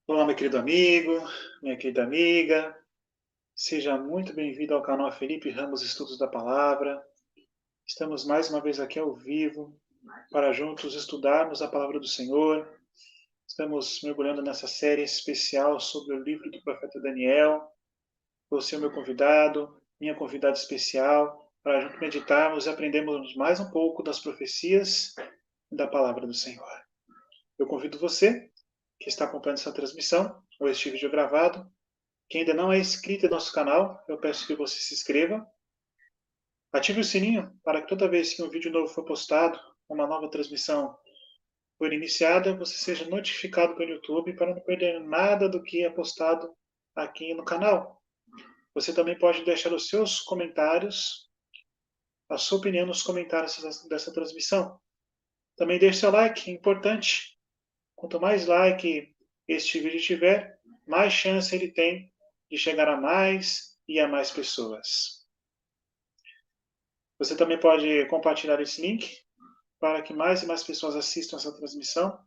Olá, meu querido amigo, minha querida amiga. Seja muito bem-vindo ao canal Felipe Ramos Estudos da Palavra. Estamos mais uma vez aqui ao vivo para juntos estudarmos a Palavra do Senhor. Estamos mergulhando nessa série especial sobre o livro do profeta Daniel. Você é o meu convidado, minha convidada especial, para juntos meditarmos e aprendermos mais um pouco das profecias da Palavra do Senhor. Eu convido você, que está acompanhando essa transmissão, ou este vídeo gravado, que ainda não é inscrito no nosso canal, eu peço que você se inscreva. Ative o sininho para que toda vez que um vídeo novo for postado, uma nova transmissão for iniciada, você seja notificado pelo YouTube para não perder nada do que é postado aqui no canal. Você também pode deixar os seus comentários, a sua opinião nos comentários dessa transmissão. Também deixe seu like, é importante. Quanto mais like este vídeo tiver, mais chance ele tem de chegar a mais e a mais pessoas. Você também pode compartilhar esse link para que mais e mais pessoas assistam essa transmissão.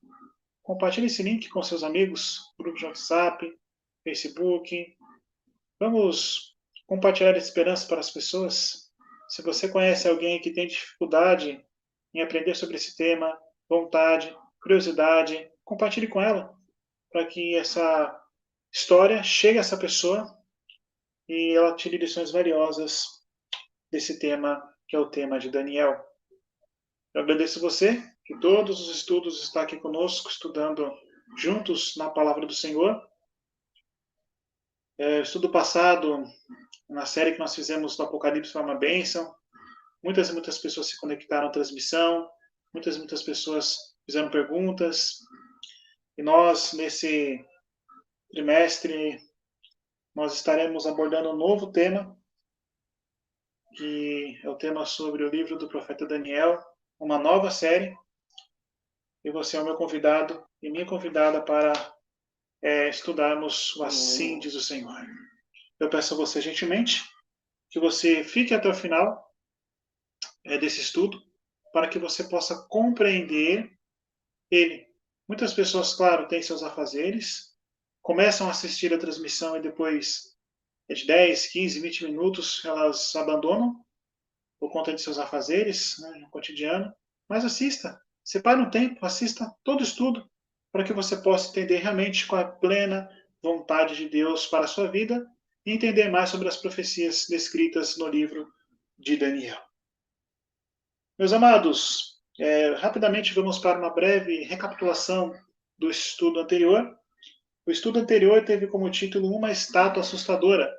Compartilhe esse link com seus amigos, grupo de WhatsApp, Facebook. Vamos compartilhar esperança para as pessoas. Se você conhece alguém que tem dificuldade em aprender sobre esse tema, vontade, curiosidade, compartilhe com ela, para que essa história chegue a essa pessoa e ela tire lições valiosas desse tema, que é o tema de Daniel. Eu agradeço você, que todos os estudos estão aqui conosco, estudando juntos na Palavra do Senhor. Estudo passado, na série que nós fizemos do Apocalipse, foi uma bênção. Muitas e muitas pessoas se conectaram à transmissão, muitas e muitas pessoas fizeram perguntas. E nós, nesse trimestre, nós estaremos abordando um novo tema, que é o tema sobre o livro do profeta Daniel, uma nova série. E você é o meu convidado e minha convidada para estudarmos o Assim diz o Senhor. Eu peço a você gentilmente que você fique até o final desse estudo para que você possa compreender ele. Muitas pessoas, claro, têm seus afazeres, começam a assistir a transmissão e depois de 10, 15, 20 minutos elas abandonam por conta de seus afazeres, né, no cotidiano. Mas assista, separe um tempo, assista todo o estudo para que você possa entender realmente qual é a plena vontade de Deus para a sua vida e entender mais sobre as profecias descritas no livro de Daniel. Meus amados, rapidamente vamos para uma breve recapitulação do estudo anterior. O estudo anterior teve como título Uma Estátua Assustadora.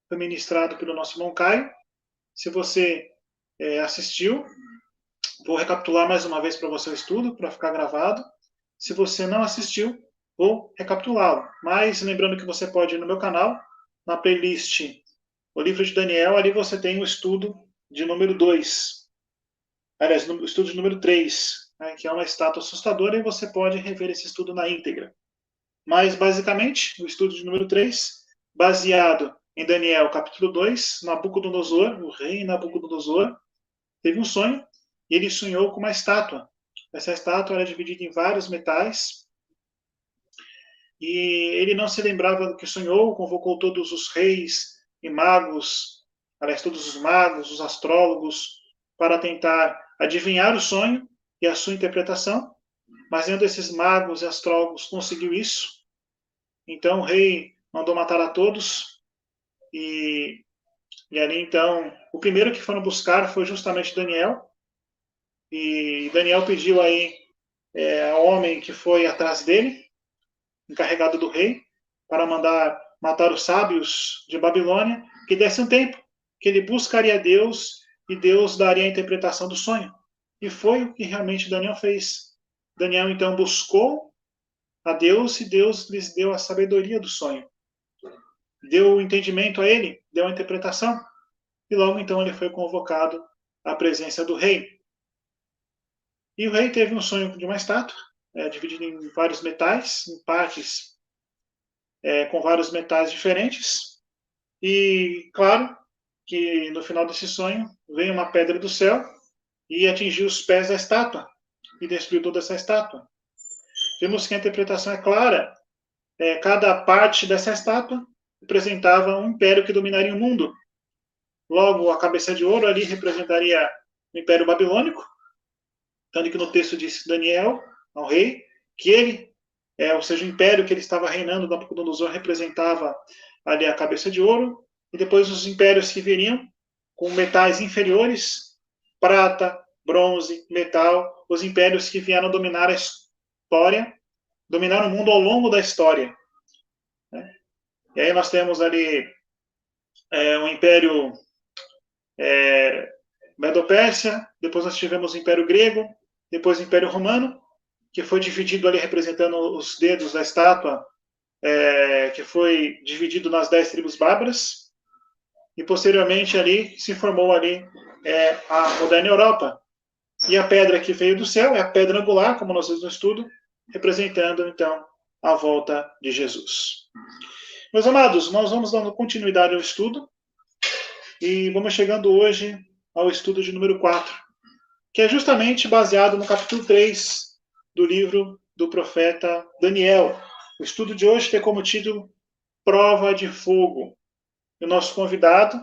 Foi ministrado pelo nosso irmão Caio. Se você assistiu, vou recapitular mais uma vez para você o estudo, para ficar gravado. Se você não assistiu, vou recapitulá-lo. Mas lembrando que você pode ir no meu canal, na playlist O Livro de Daniel, ali você tem o estudo de número 2. Aliás, o estudo de número 3, né, que é uma estátua assustadora, e você pode rever esse estudo na íntegra. Mas, basicamente, o estudo de número 3, baseado em Daniel, capítulo 2, Nabucodonosor, o rei Nabucodonosor, teve um sonho, e ele sonhou com uma estátua. Essa estátua era dividida em vários metais, e ele não se lembrava do que sonhou, convocou todos os reis e magos, aliás, todos os magos, os astrólogos, para tentar adivinhar o sonho e a sua interpretação, mas nenhum desses magos e astrólogos conseguiu isso. Então o rei mandou matar a todos, e ali então, o primeiro que foram buscar foi justamente Daniel, e Daniel pediu aí ao homem que foi atrás dele, encarregado do rei, para mandar matar os sábios de Babilônia que desse um tempo, que ele buscaria Deus e Deus daria a interpretação do sonho. E foi o que realmente Daniel fez. Daniel então buscou a Deus e Deus lhes deu a sabedoria do sonho. Deu o entendimento a ele, deu a interpretação. E logo então ele foi convocado à presença do rei. E o rei teve um sonho de uma estátua, dividida em vários metais, em partes com vários metais diferentes. E claro que no final desse sonho veio uma pedra do céu e atingiu os pés da estátua e destruiu toda essa estátua. Vemos que a interpretação é clara. Cada parte dessa estátua representava um império que dominaria o mundo. Logo, a cabeça de ouro ali representaria o Império Babilônico, tanto que no texto disse Daniel ao rei que ele, ou seja, o império que ele estava reinando, Nabucodonosor, representava ali a cabeça de ouro, e depois os impérios que viriam com metais inferiores, prata, bronze, metal, os impérios que vieram dominar a história, dominar o mundo ao longo da história. E aí nós temos ali o Império Medo-Pérsia, depois nós tivemos o Império Grego, depois o Império Romano, que foi dividido ali representando os dedos da estátua, que foi dividido nas 10 tribos bárbaras, e posteriormente ali se formou ali a moderna Europa. E a pedra que veio do céu é a pedra angular, como nós vimos no estudo, representando então a volta de Jesus. Meus amados, nós vamos dando continuidade ao estudo e vamos chegando hoje ao estudo de número 4, que é justamente baseado no capítulo 3 do livro do profeta Daniel. O estudo de hoje tem como título Prova de Fogo. E o nosso convidado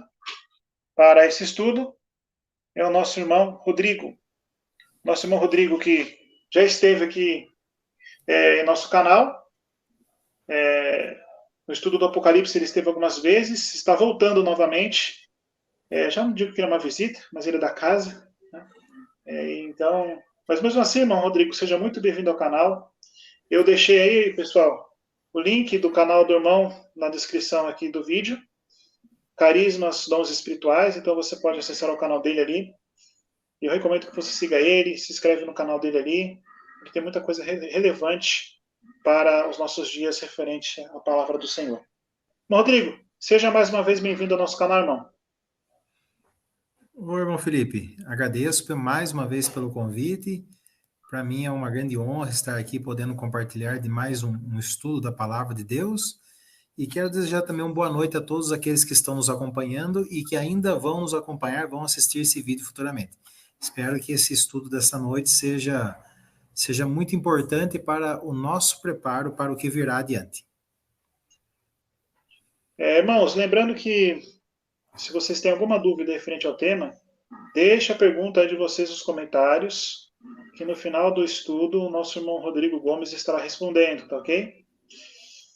para esse estudo é o nosso irmão Rodrigo. Nosso irmão Rodrigo, que já esteve aqui em nosso canal. No estudo do Apocalipse ele esteve algumas vezes, está voltando novamente. Já não digo que é uma visita, mas ele é da casa. Né? Então, mas mesmo assim, irmão Rodrigo, seja muito bem-vindo ao canal. Eu deixei aí, pessoal, o link do canal do irmão na descrição aqui do vídeo. Carismas, Dons Espirituais, então você pode acessar o canal dele ali. Eu recomendo que você siga ele, se inscreve no canal dele ali. Ele tem muita coisa relevante para os nossos dias referente à palavra do Senhor. Bom, Rodrigo, seja mais uma vez bem-vindo ao nosso canal, irmão. Oi, irmão Felipe, agradeço mais uma vez pelo convite. Para mim é uma grande honra estar aqui podendo compartilhar de mais um estudo da palavra de Deus. E quero desejar também uma boa noite a todos aqueles que estão nos acompanhando e que ainda vão nos acompanhar, vão assistir esse vídeo futuramente. Espero que esse estudo dessa noite seja muito importante para o nosso preparo para o que virá adiante. Irmãos, lembrando que se vocês têm alguma dúvida referente ao tema, deixa a pergunta aí de vocês nos comentários, que no final do estudo o nosso irmão Rodrigo Gomes estará respondendo, tá ok?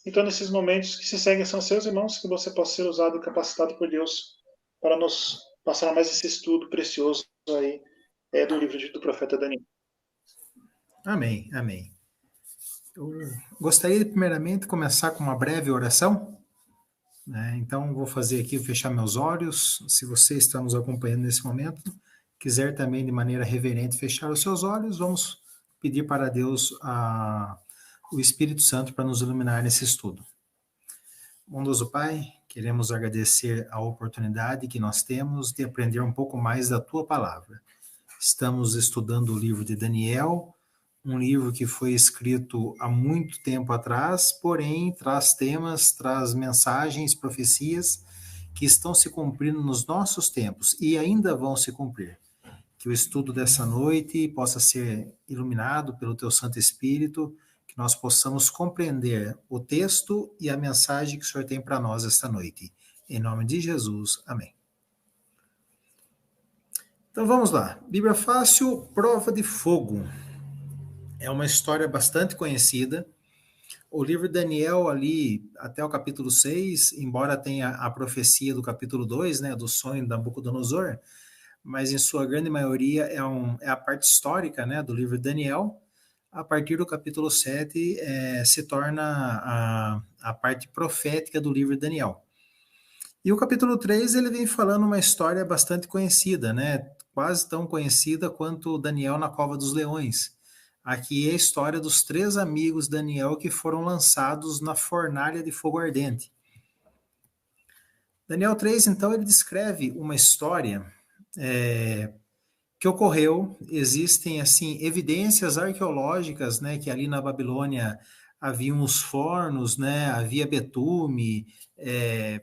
Então, nesses momentos que se seguem são seus irmãos, que você possa ser usado e capacitado por Deus para nos passar mais esse estudo precioso aí do livro do profeta Daniel. Amém, amém. Eu gostaria de primeiramente começar com uma breve oração. Então, vou fazer aqui, fechar meus olhos. Se você está nos acompanhando nesse momento, quiser também de maneira reverente fechar os seus olhos, vamos pedir para Deus o Espírito Santo para nos iluminar nesse estudo. Bondoso Pai, queremos agradecer a oportunidade que nós temos de aprender um pouco mais da Tua Palavra. Estamos estudando o livro de Daniel, um livro que foi escrito há muito tempo atrás, porém traz temas, traz mensagens, profecias que estão se cumprindo nos nossos tempos e ainda vão se cumprir. Que o estudo dessa noite possa ser iluminado pelo Teu Santo Espírito, que nós possamos compreender o texto e a mensagem que o Senhor tem para nós esta noite. Em nome de Jesus, amém. Então vamos lá. Bíblia Fácil, Prova de Fogo. É uma história bastante conhecida. O livro de Daniel ali, até o capítulo 6, embora tenha a profecia do capítulo 2, né, do sonho de Nabucodonosor, mas em sua grande maioria é a parte histórica, né, do livro de Daniel. A partir do capítulo 7 se torna a parte profética do livro de Daniel. E o capítulo 3 ele vem falando uma história bastante conhecida, né? Quase tão conhecida quanto Daniel na Cova dos Leões. Aqui é a história dos 3 amigos de Daniel que foram lançados na fornalha de fogo ardente. Daniel 3, então, ele descreve uma história que ocorreu. Existem, assim, evidências arqueológicas, né, que ali na Babilônia haviam os fornos, né, havia betume,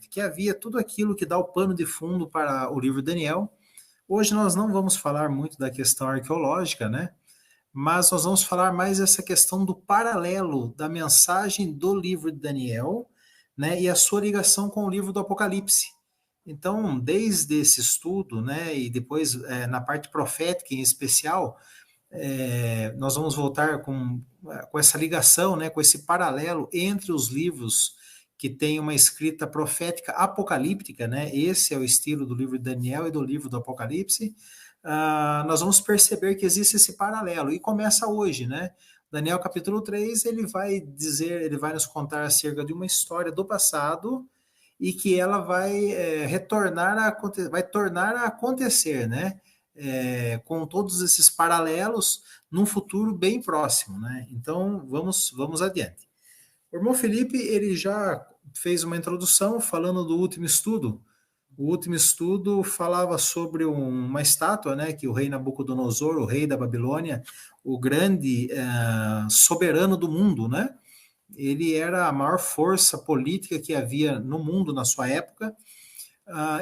que havia tudo aquilo que dá o pano de fundo para o livro de Daniel. Hoje nós não vamos falar muito da questão arqueológica, né, mas nós vamos falar mais essa questão do paralelo da mensagem do livro de Daniel, né, e a sua ligação com o livro do Apocalipse. Então, desde esse estudo, né, e depois na parte profética em especial, nós vamos voltar com essa ligação, né, com esse paralelo entre os livros que têm uma escrita profética apocalíptica, né, esse é o estilo do livro de Daniel e do livro do Apocalipse. Nós vamos perceber que existe esse paralelo, e começa hoje, né? Daniel capítulo 3, ele vai nos contar acerca de uma história do passado e que ela vai vai tornar a acontecer, né? Com todos esses paralelos num futuro bem próximo, né? Então, vamos adiante. O irmão Felipe, ele já fez uma introdução falando do último estudo. O último estudo falava sobre uma estátua, né, que o rei Nabucodonosor, o rei da Babilônia, o grande soberano do mundo, né? Ele era a maior força política que havia no mundo na sua época,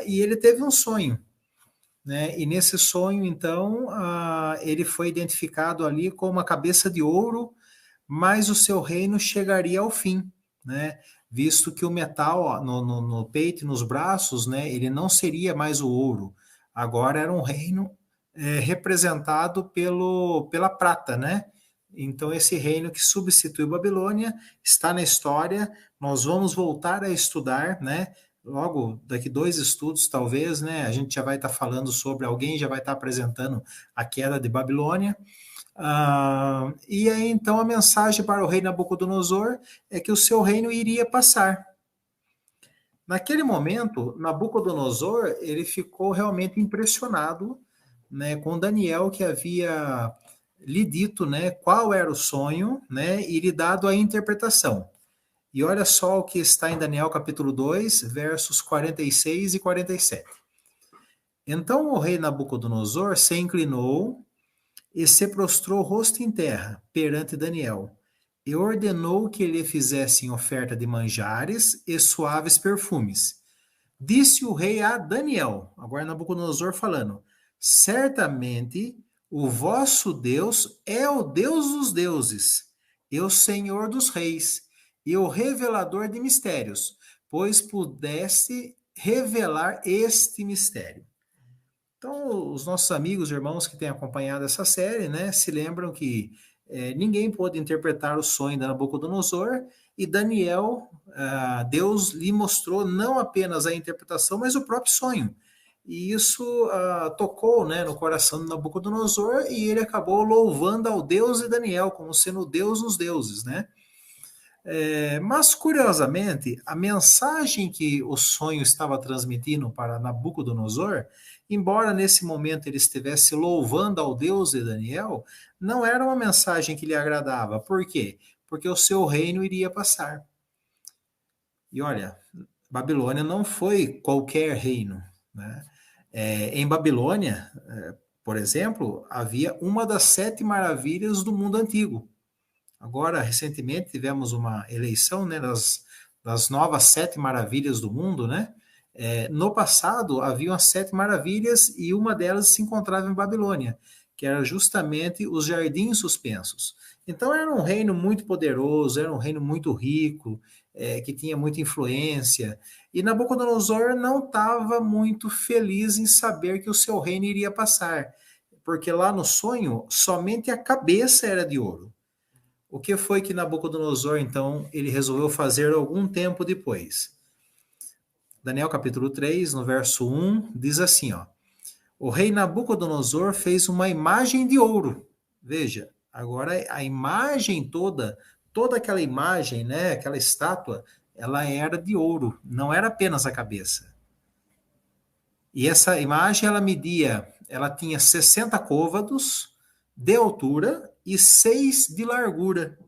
e ele teve um sonho, né? E nesse sonho, então, ele foi identificado ali como uma cabeça de ouro, mas o seu reino chegaria ao fim, né? Visto que o metal no peito e nos braços, né, ele não seria mais o ouro. Agora era um reino representado pela prata, né? Então esse reino que substitui Babilônia está na história. Nós vamos voltar a estudar, né? Logo daqui 2 estudos, talvez, né? A gente já vai estar falando sobre alguém, já vai estar apresentando a queda de Babilônia. E aí, então, a mensagem para o rei Nabucodonosor é que o seu reino iria passar. Naquele momento, Nabucodonosor ele ficou realmente impressionado, né, com Daniel, que havia lhe dito, né, qual era o sonho, né, e lhe dado a interpretação. E olha só o que está em Daniel capítulo 2, versos 46 e 47. Então o rei Nabucodonosor se inclinou e se prostrou o rosto em terra perante Daniel, e ordenou que lhe fizessem oferta de manjares e suaves perfumes. Disse o rei a Daniel, agora Nabucodonosor falando, certamente o vosso Deus é o Deus dos deuses, e o Senhor dos reis, e o revelador de mistérios, pois pudesse revelar este mistério. Então, os nossos amigos, irmãos que têm acompanhado essa série, né, se lembram que ninguém pôde interpretar o sonho de Nabucodonosor, e Daniel, Deus lhe mostrou não apenas a interpretação, mas o próprio sonho. E isso tocou, né, no coração de Nabucodonosor, e ele acabou louvando ao Deus de Daniel como sendo o Deus dos deuses, né? Mas, curiosamente, a mensagem que o sonho estava transmitindo para Nabucodonosor, embora nesse momento ele estivesse louvando ao Deus de Daniel, não era uma mensagem que lhe agradava. Por quê? Porque o seu reino iria passar. E olha, Babilônia não foi qualquer reino, né? Em Babilônia, por exemplo, havia uma das 7 maravilhas do mundo antigo. Agora, recentemente, tivemos uma eleição, né, das novas 7 maravilhas do mundo, né? No passado, haviam as 7 maravilhas e uma delas se encontrava em Babilônia, que era justamente os jardins suspensos. Então, era um reino muito poderoso, era um reino muito rico, que tinha muita influência. E Nabucodonosor não estava muito feliz em saber que o seu reino iria passar, porque lá no sonho, somente a cabeça era de ouro. O que foi que Nabucodonosor, então, ele resolveu fazer algum tempo depois? Daniel capítulo 3, no verso 1, diz assim, ó, o rei Nabucodonosor fez uma imagem de ouro. Veja, agora a imagem toda aquela imagem, né, aquela estátua, ela era de ouro, não era apenas a cabeça. E essa imagem, ela tinha 60 côvados de altura e 6 de largura.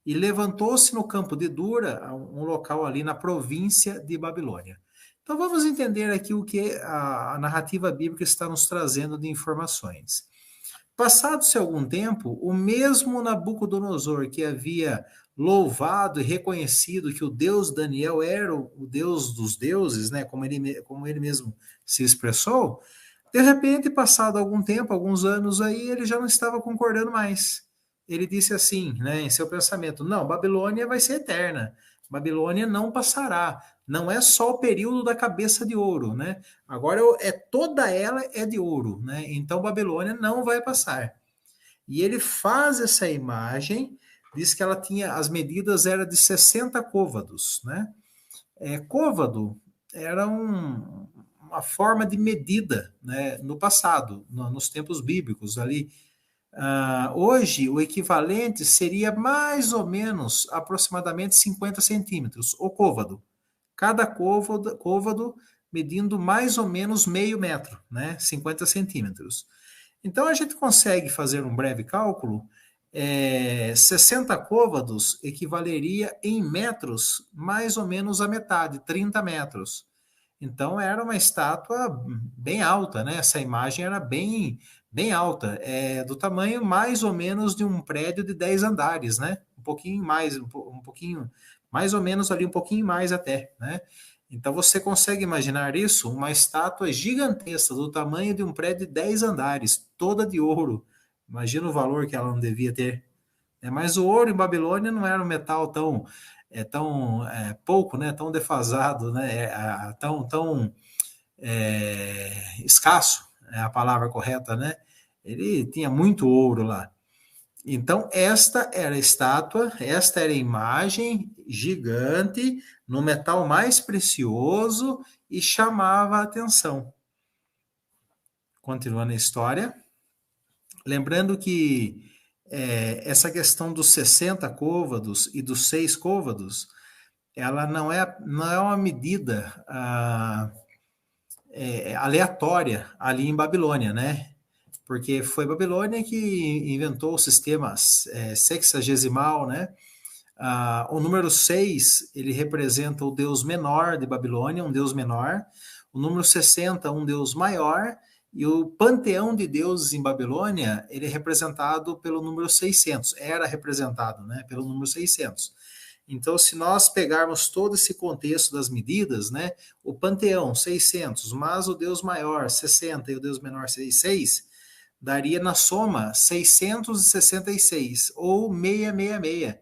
E levantou-se no campo de Dura, um local ali na província de Babilônia. Então vamos entender aqui o que a narrativa bíblica está nos trazendo de informações. Passado-se algum tempo, o mesmo Nabucodonosor, que havia louvado e reconhecido que o Deus Daniel era o Deus dos deuses, né, como ele mesmo se expressou, de repente, passado algum tempo, alguns anos aí, ele já não estava concordando mais. Ele disse assim, né, em seu pensamento: não, Babilônia vai ser eterna. Babilônia não passará. Não é só o período da cabeça de ouro, né? Agora toda ela é de ouro, né? Então Babilônia não vai passar. E ele faz essa imagem, diz que ela tinha, as medidas eram de 60 côvados, né? Côvado era uma forma de medida, né, no passado, nos tempos bíblicos ali. Hoje, o equivalente seria mais ou menos, aproximadamente 50 centímetros, o côvado. Cada côvado medindo mais ou menos meio metro, né, 50 centímetros. Então, a gente consegue fazer um breve cálculo. 60 côvados equivaleria em metros mais ou menos a metade, 30 metros. Então era uma estátua bem alta, né? Essa imagem era bem alta, do tamanho mais ou menos de um prédio de 10 andares, né? Um pouquinho mais, um pouquinho, mais ou menos ali, um pouquinho mais até, né? Então você consegue imaginar isso? Uma estátua gigantesca do tamanho de um prédio de 10 andares, toda de ouro. Imagina o valor que ela não devia ter. Mas o ouro em Babilônia não era um metal tão pouco, né? Tão defasado, né? Tão escasso, é a palavra correta, né? Ele tinha muito ouro lá. Então, esta era a estátua, esta era a imagem gigante, no metal mais precioso, e chamava a atenção. Continuando a história, lembrando que essa questão dos 60 côvados e dos 6 côvados, ela não é uma medida aleatória ali em Babilônia, né? Porque foi Babilônia que inventou o sistema sexagesimal, né? O número 6, ele representa o deus menor de Babilônia, um deus menor. O número 60, um deus maior. E o panteão de deuses em Babilônia, ele é representado pelo número 600. Era representado, né, pelo número 600. Então, se nós pegarmos todo esse contexto das medidas, né, o panteão 600, mas o deus maior 60 e o deus menor 6, daria na soma 666 ou 666,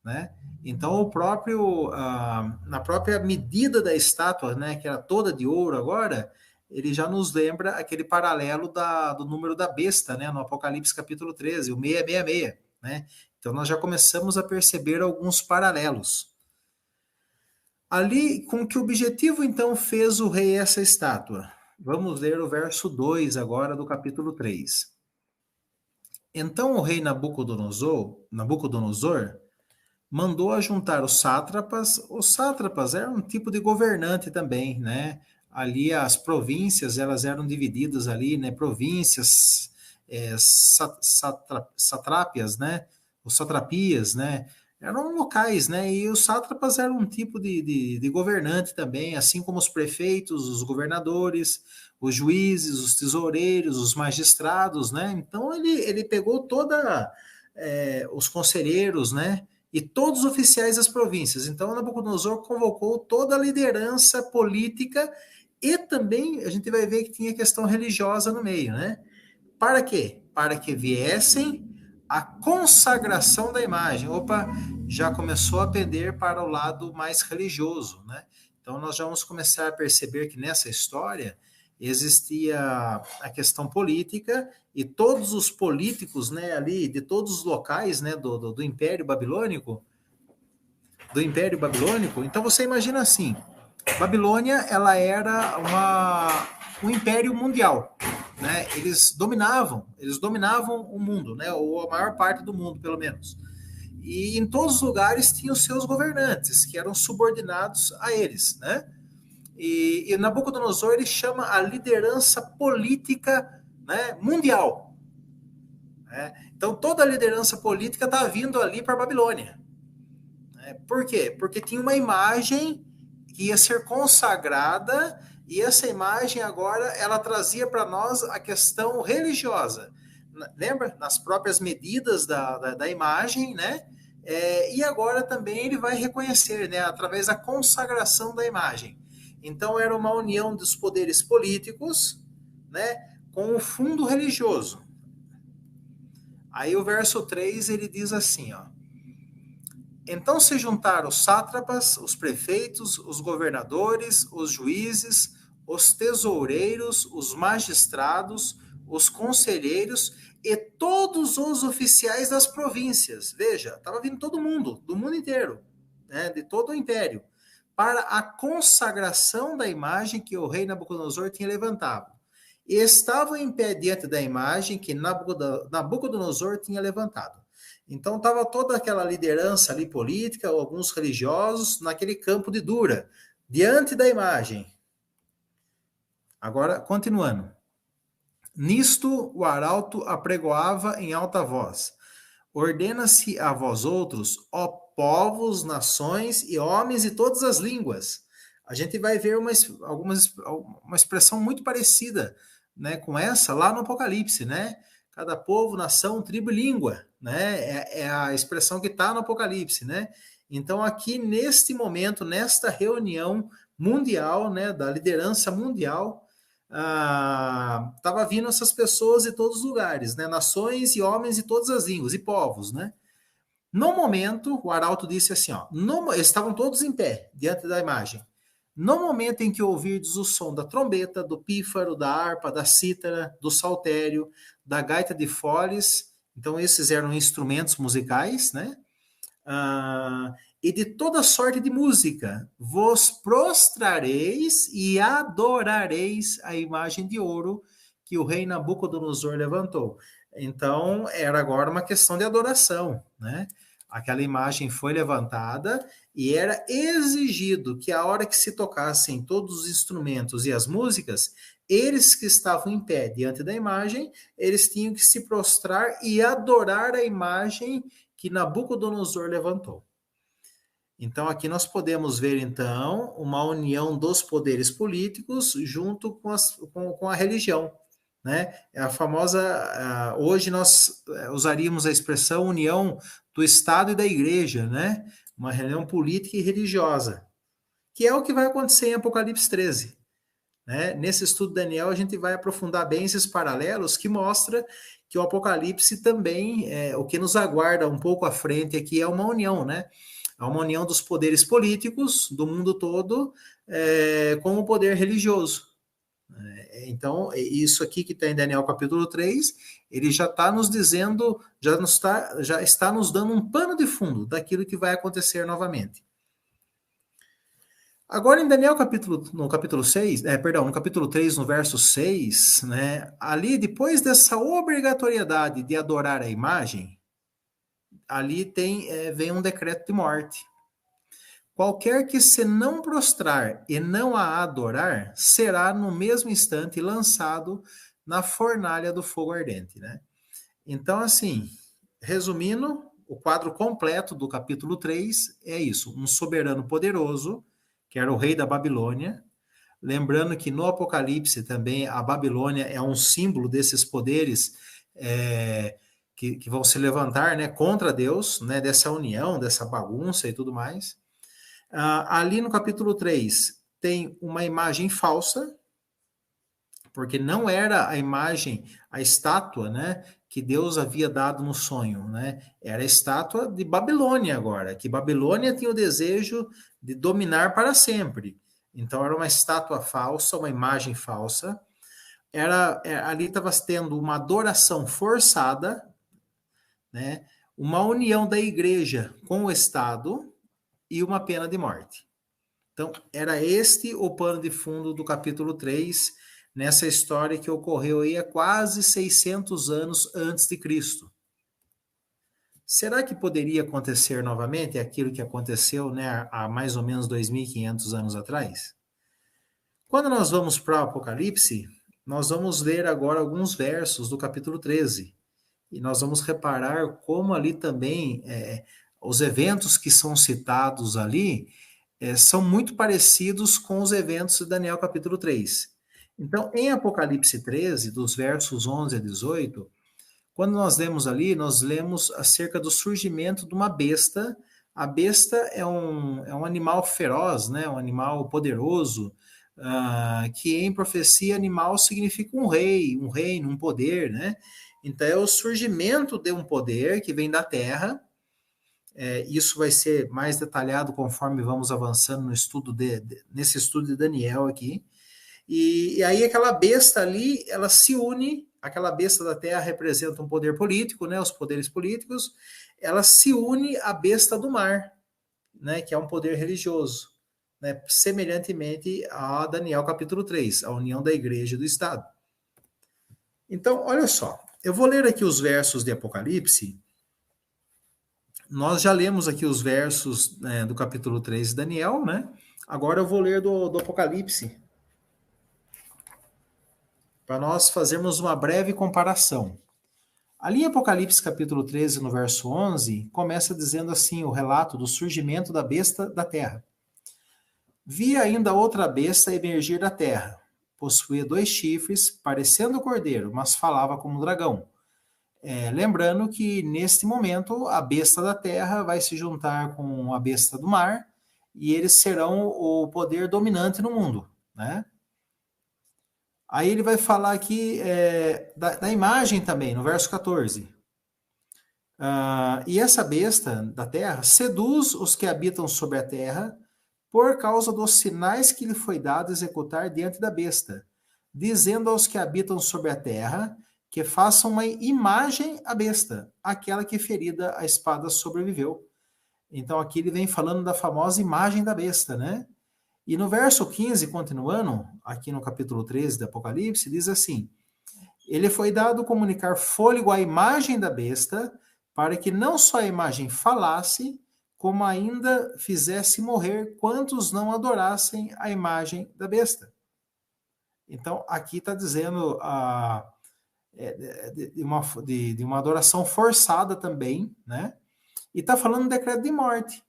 né? Então, na própria medida da estátua, né, que era toda de ouro agora, ele já nos lembra aquele paralelo do número da besta, né, no Apocalipse capítulo 13, o 666, né? Então, nós já começamos a perceber alguns paralelos. Ali, com que objetivo, então, fez o rei essa estátua? Vamos ler o verso 2 agora do capítulo 3. Então o rei Nabucodonosor mandou ajuntar os sátrapas. Os sátrapas eram um tipo de governante também, né? Ali as províncias, elas eram divididas ali, né? Províncias, satrápias, né? Os satrapias, né? Eram locais, né? E os sátrapas eram um tipo de governante também, assim como os prefeitos, os governadores, os juízes, os tesoureiros, os magistrados, né? Então ele pegou os conselheiros, né? E todos os oficiais das províncias. Então, Nabucodonosor convocou toda a liderança política e também a gente vai ver que tinha questão religiosa no meio, né? Para quê? Para que viessem a consagração da imagem. Opa, já começou a pender para o lado mais religioso, né? Então, nós já vamos começar a perceber que nessa história existia a questão política e todos os políticos, né, ali de todos os locais, né, do Império Babilônico, Então você imagina assim, Babilônia, ela era um império mundial, né? Eles dominavam o mundo, né? Ou a maior parte do mundo, pelo menos. E em todos os lugares tinham os seus governantes, que eram subordinados a eles, né? E Nabucodonosor ele chama a liderança política, né, mundial. Né? Então toda a liderança política está vindo ali para a Babilônia. Né? Por quê? Porque tinha uma imagem que ia ser consagrada e essa imagem agora ela trazia para nós a questão religiosa. Lembra? Nas próprias medidas da imagem, né? E agora também ele vai reconhecer, né? Através da consagração da imagem. Então era uma união dos poderes políticos, né? Com o fundo religioso. Aí o verso 3 ele diz assim, ó. Então se juntaram os sátrapas, os prefeitos, os governadores, os juízes, os tesoureiros, os magistrados, os conselheiros e todos os oficiais das províncias. Veja, estava vindo todo mundo, do mundo inteiro, né, de todo o império, para a consagração da imagem que o rei Nabucodonosor tinha levantado. E estavam em pé diante da imagem que Nabucodonosor tinha levantado. Então estava toda aquela liderança ali política, alguns religiosos, naquele campo de Dura, diante da imagem. Agora, continuando. Nisto o arauto apregoava em alta voz. Ordena-se a vós outros, ó povos, nações e homens de todas as línguas. A gente vai ver uma expressão muito parecida, né, com essa lá no Apocalipse, né? Cada povo, nação, tribo e língua, né? É a expressão que está no Apocalipse, né? Então aqui neste momento, nesta reunião mundial, né, da liderança mundial, estava vindo essas pessoas de todos os lugares, né? Nações e homens de todas as línguas e povos, né? No momento, o arauto disse assim, ó, eles estavam todos em pé, diante da imagem. No momento em que ouvirdes o som da trombeta, do pífaro, da harpa, da cítara, do saltério, da gaita de foles, então esses eram instrumentos musicais, né? E de toda sorte de música, vos prostrareis e adorareis a imagem de ouro que o rei Nabucodonosor levantou. Então, era agora uma questão de adoração, né? Aquela imagem foi levantada e era exigido que a hora que se tocassem todos os instrumentos e as músicas, eles que estavam em pé diante da imagem, eles tinham que se prostrar e adorar a imagem que Nabucodonosor levantou. Então, aqui nós podemos ver, então, uma união dos poderes políticos junto com a religião. Né? É a famosa. Hoje nós usaríamos a expressão união do Estado e da Igreja, né? Uma reunião política e religiosa, que é o que vai acontecer em Apocalipse 13. Né? Nesse estudo de Daniel, a gente vai aprofundar bem esses paralelos que mostra que o Apocalipse também, o que nos aguarda um pouco à frente aqui é uma união, né? É uma união dos poderes políticos do mundo todo com o poder religioso. Então, isso aqui que está em Daniel capítulo 3, ele já está nos dizendo, já está nos dando um pano de fundo daquilo que vai acontecer novamente. Agora, em Daniel no capítulo 6, no capítulo 3, no verso 6, né, ali, depois dessa obrigatoriedade de adorar a imagem, ali vem um decreto de morte. Qualquer que se não prostrar e não a adorar, será no mesmo instante lançado na fornalha do fogo ardente, né? Então, assim, resumindo, o quadro completo do capítulo 3 é isso, um soberano poderoso, que era o rei da Babilônia. Lembrando que no Apocalipse também a Babilônia é um símbolo desses poderes que vão se levantar, né, contra Deus, né, dessa união, dessa bagunça e tudo mais. Ali no capítulo 3 tem uma imagem falsa, porque não era a imagem, a estátua, né, que Deus havia dado no sonho, né? Era a estátua de Babilônia agora, que Babilônia tinha o desejo de dominar para sempre. Então era uma estátua falsa, uma imagem falsa. Ali estava tendo uma adoração forçada, né? Uma união da igreja com o Estado e uma pena de morte. Então, era este o pano de fundo do capítulo 3, nessa história que ocorreu aí há quase 600 anos antes de Cristo. Será que poderia acontecer novamente aquilo que aconteceu, né, há mais ou menos 2.500 anos atrás? Quando nós vamos para o Apocalipse, nós vamos ler agora alguns versos do capítulo 13. E nós vamos reparar como ali também os eventos que são citados ali são muito parecidos com os eventos de Daniel capítulo 3. Então, em Apocalipse 13, dos versos 11 a 18, quando nós lemos ali, nós lemos acerca do surgimento de uma besta. A besta é um animal feroz, né? Um animal poderoso, que em profecia animal significa um rei, um reino, um poder, né? Então é o surgimento de um poder que vem da terra. Isso vai ser mais detalhado conforme vamos avançando no estudo nesse estudo de Daniel aqui. E aí aquela besta ali, ela se une, aquela besta da terra representa um poder político, né, os poderes políticos, ela se une à besta do mar, né, que é um poder religioso, né, semelhantemente a Daniel capítulo 3, a união da igreja e do Estado. Então, olha só, eu vou ler aqui os versos de Apocalipse. Nós já lemos aqui os versos, né, do capítulo 3 de Daniel, né? Agora eu vou ler do Apocalipse, para nós fazermos uma breve comparação. Ali em Apocalipse capítulo 13, no verso 11, começa dizendo assim o relato do surgimento da besta da terra. Vi ainda outra besta emergir da terra. Possuía 2 chifres, parecendo cordeiro, mas falava como dragão. Lembrando que neste momento a besta da terra vai se juntar com a besta do mar e eles serão o poder dominante no mundo, né? Aí ele vai falar aqui da imagem também, no verso 14. E essa besta da terra seduz os que habitam sobre a terra por causa dos sinais que lhe foi dado executar diante da besta, dizendo aos que habitam sobre a terra que façam uma imagem à besta, aquela que ferida a espada sobreviveu. Então aqui ele vem falando da famosa imagem da besta, né? E no verso 15, continuando, aqui no capítulo 13 do Apocalipse, diz assim: ele foi dado comunicar fôlego à imagem da besta, para que não só a imagem falasse, como ainda fizesse morrer quantos não adorassem a imagem da besta. Então, aqui está dizendo de uma adoração forçada também, né? E está falando do decreto de morte.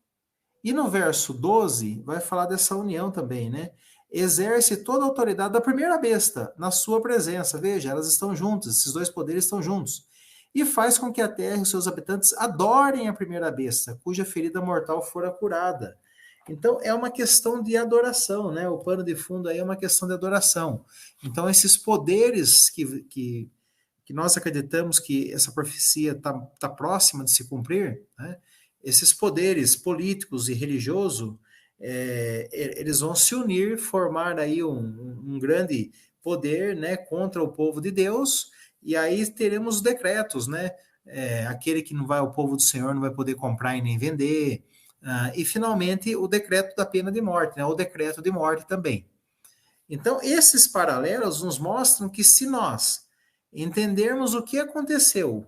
E no verso 12, vai falar dessa união também, né? Exerce toda a autoridade da primeira besta na sua presença. Veja, elas estão juntas, esses 2 poderes estão juntos. E faz com que a terra e os seus habitantes adorem a primeira besta, cuja ferida mortal fora curada. Então, é uma questão de adoração, né? O pano de fundo aí é uma questão de adoração. Então, esses poderes que nós acreditamos que essa profecia está próxima de se cumprir, né? Esses poderes políticos e religiosos, eles vão se unir, formar aí um grande poder, né, contra o povo de Deus, e aí teremos decretos, né? Aquele que não vai ao povo do Senhor não vai poder comprar e nem vender, e finalmente o decreto da pena de morte, né, o decreto de morte também. Então, esses paralelos nos mostram que se nós entendermos o que aconteceu,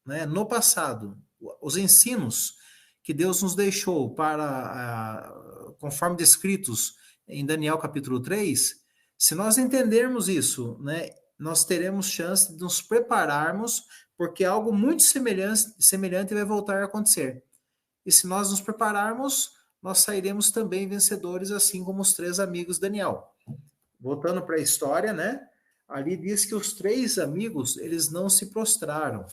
né, no passado, os ensinos que Deus nos deixou conforme descritos em Daniel capítulo 3, se nós entendermos isso, né, nós teremos chance de nos prepararmos, porque algo muito semelhante vai voltar a acontecer. E se nós nos prepararmos, nós sairemos também vencedores, assim como os 3 amigos de Daniel. Voltando para a história, né? Ali diz que os 3 amigos, eles não se prostraram.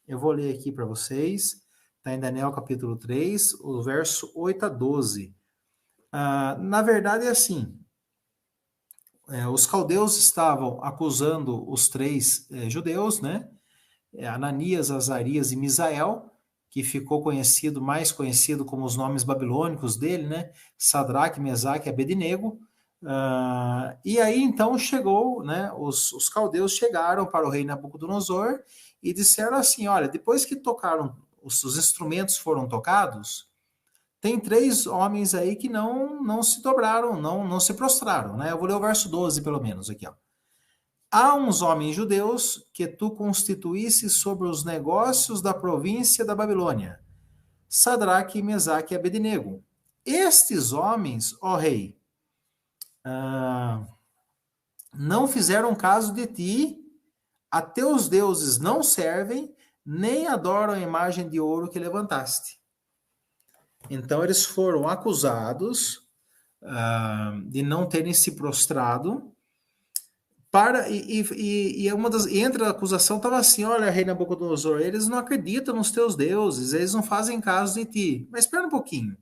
Eu vou ler aqui para vocês. Está em Daniel capítulo 3, o verso 8 a 12. Na verdade é assim, os caldeus estavam acusando os 3 judeus, né? Ananias, Azarias e Misael, que ficou mais conhecido como os nomes babilônicos dele, né? Sadraque, Mesaque e Abednego. E aí então chegou, né? Os caldeus chegaram para o rei Nabucodonosor e disseram assim: olha, depois que tocaram, os instrumentos foram tocados, tem 3 homens aí que não se dobraram, não se prostraram, né? Eu vou ler o verso 12 pelo menos aqui, ó. Há uns homens judeus que tu constituísse sobre os negócios da província da Babilônia, Sadraque, Mesaque e Abednego. Estes homens, ó rei, não fizeram caso de ti, a teus deuses não servem, nem adoram a imagem de ouro que levantaste. Então eles foram acusados de não terem se prostrado e uma das, entre a acusação estava assim: olha, rei Nabucodonosor, eles não acreditam nos teus deuses, eles não fazem caso de ti. Mas espera um pouquinho.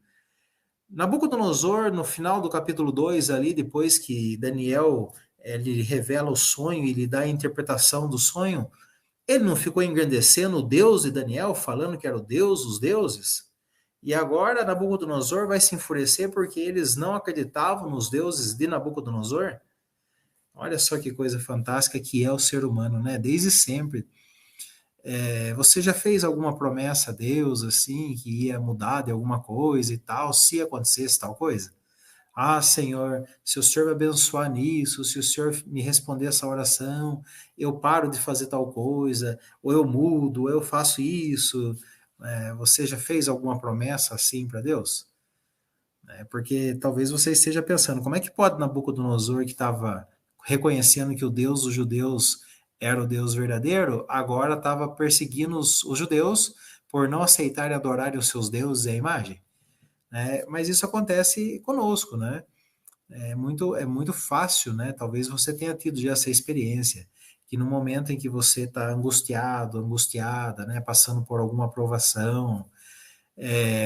Nabucodonosor, no final do capítulo 2, ali, depois que Daniel ele revela o sonho e lhe dá a interpretação do sonho, ele não ficou engrandecendo o Deus de Daniel, falando que era o Deus dos deuses? E agora Nabucodonosor vai se enfurecer porque eles não acreditavam nos deuses de Nabucodonosor? Olha só que coisa fantástica que é o ser humano, né? Desde sempre. Você já fez alguma promessa a Deus, assim, que ia mudar de alguma coisa e tal, se acontecesse tal coisa? Ah, Senhor, se o Senhor me abençoar nisso, se o Senhor me responder essa oração, eu paro de fazer tal coisa, ou eu mudo, ou eu faço isso. Você já fez alguma promessa assim para Deus? Porque talvez você esteja pensando, como é que pode Nabucodonosor, que estava reconhecendo que o Deus dos judeus era o Deus verdadeiro, agora estava perseguindo os judeus por não aceitarem e adorarem os seus deuses e a imagem? Mas isso acontece conosco, né? É muito fácil, né? Talvez você tenha tido já essa experiência, que no momento em que você está angustiado, angustiada, né? Passando por alguma provação,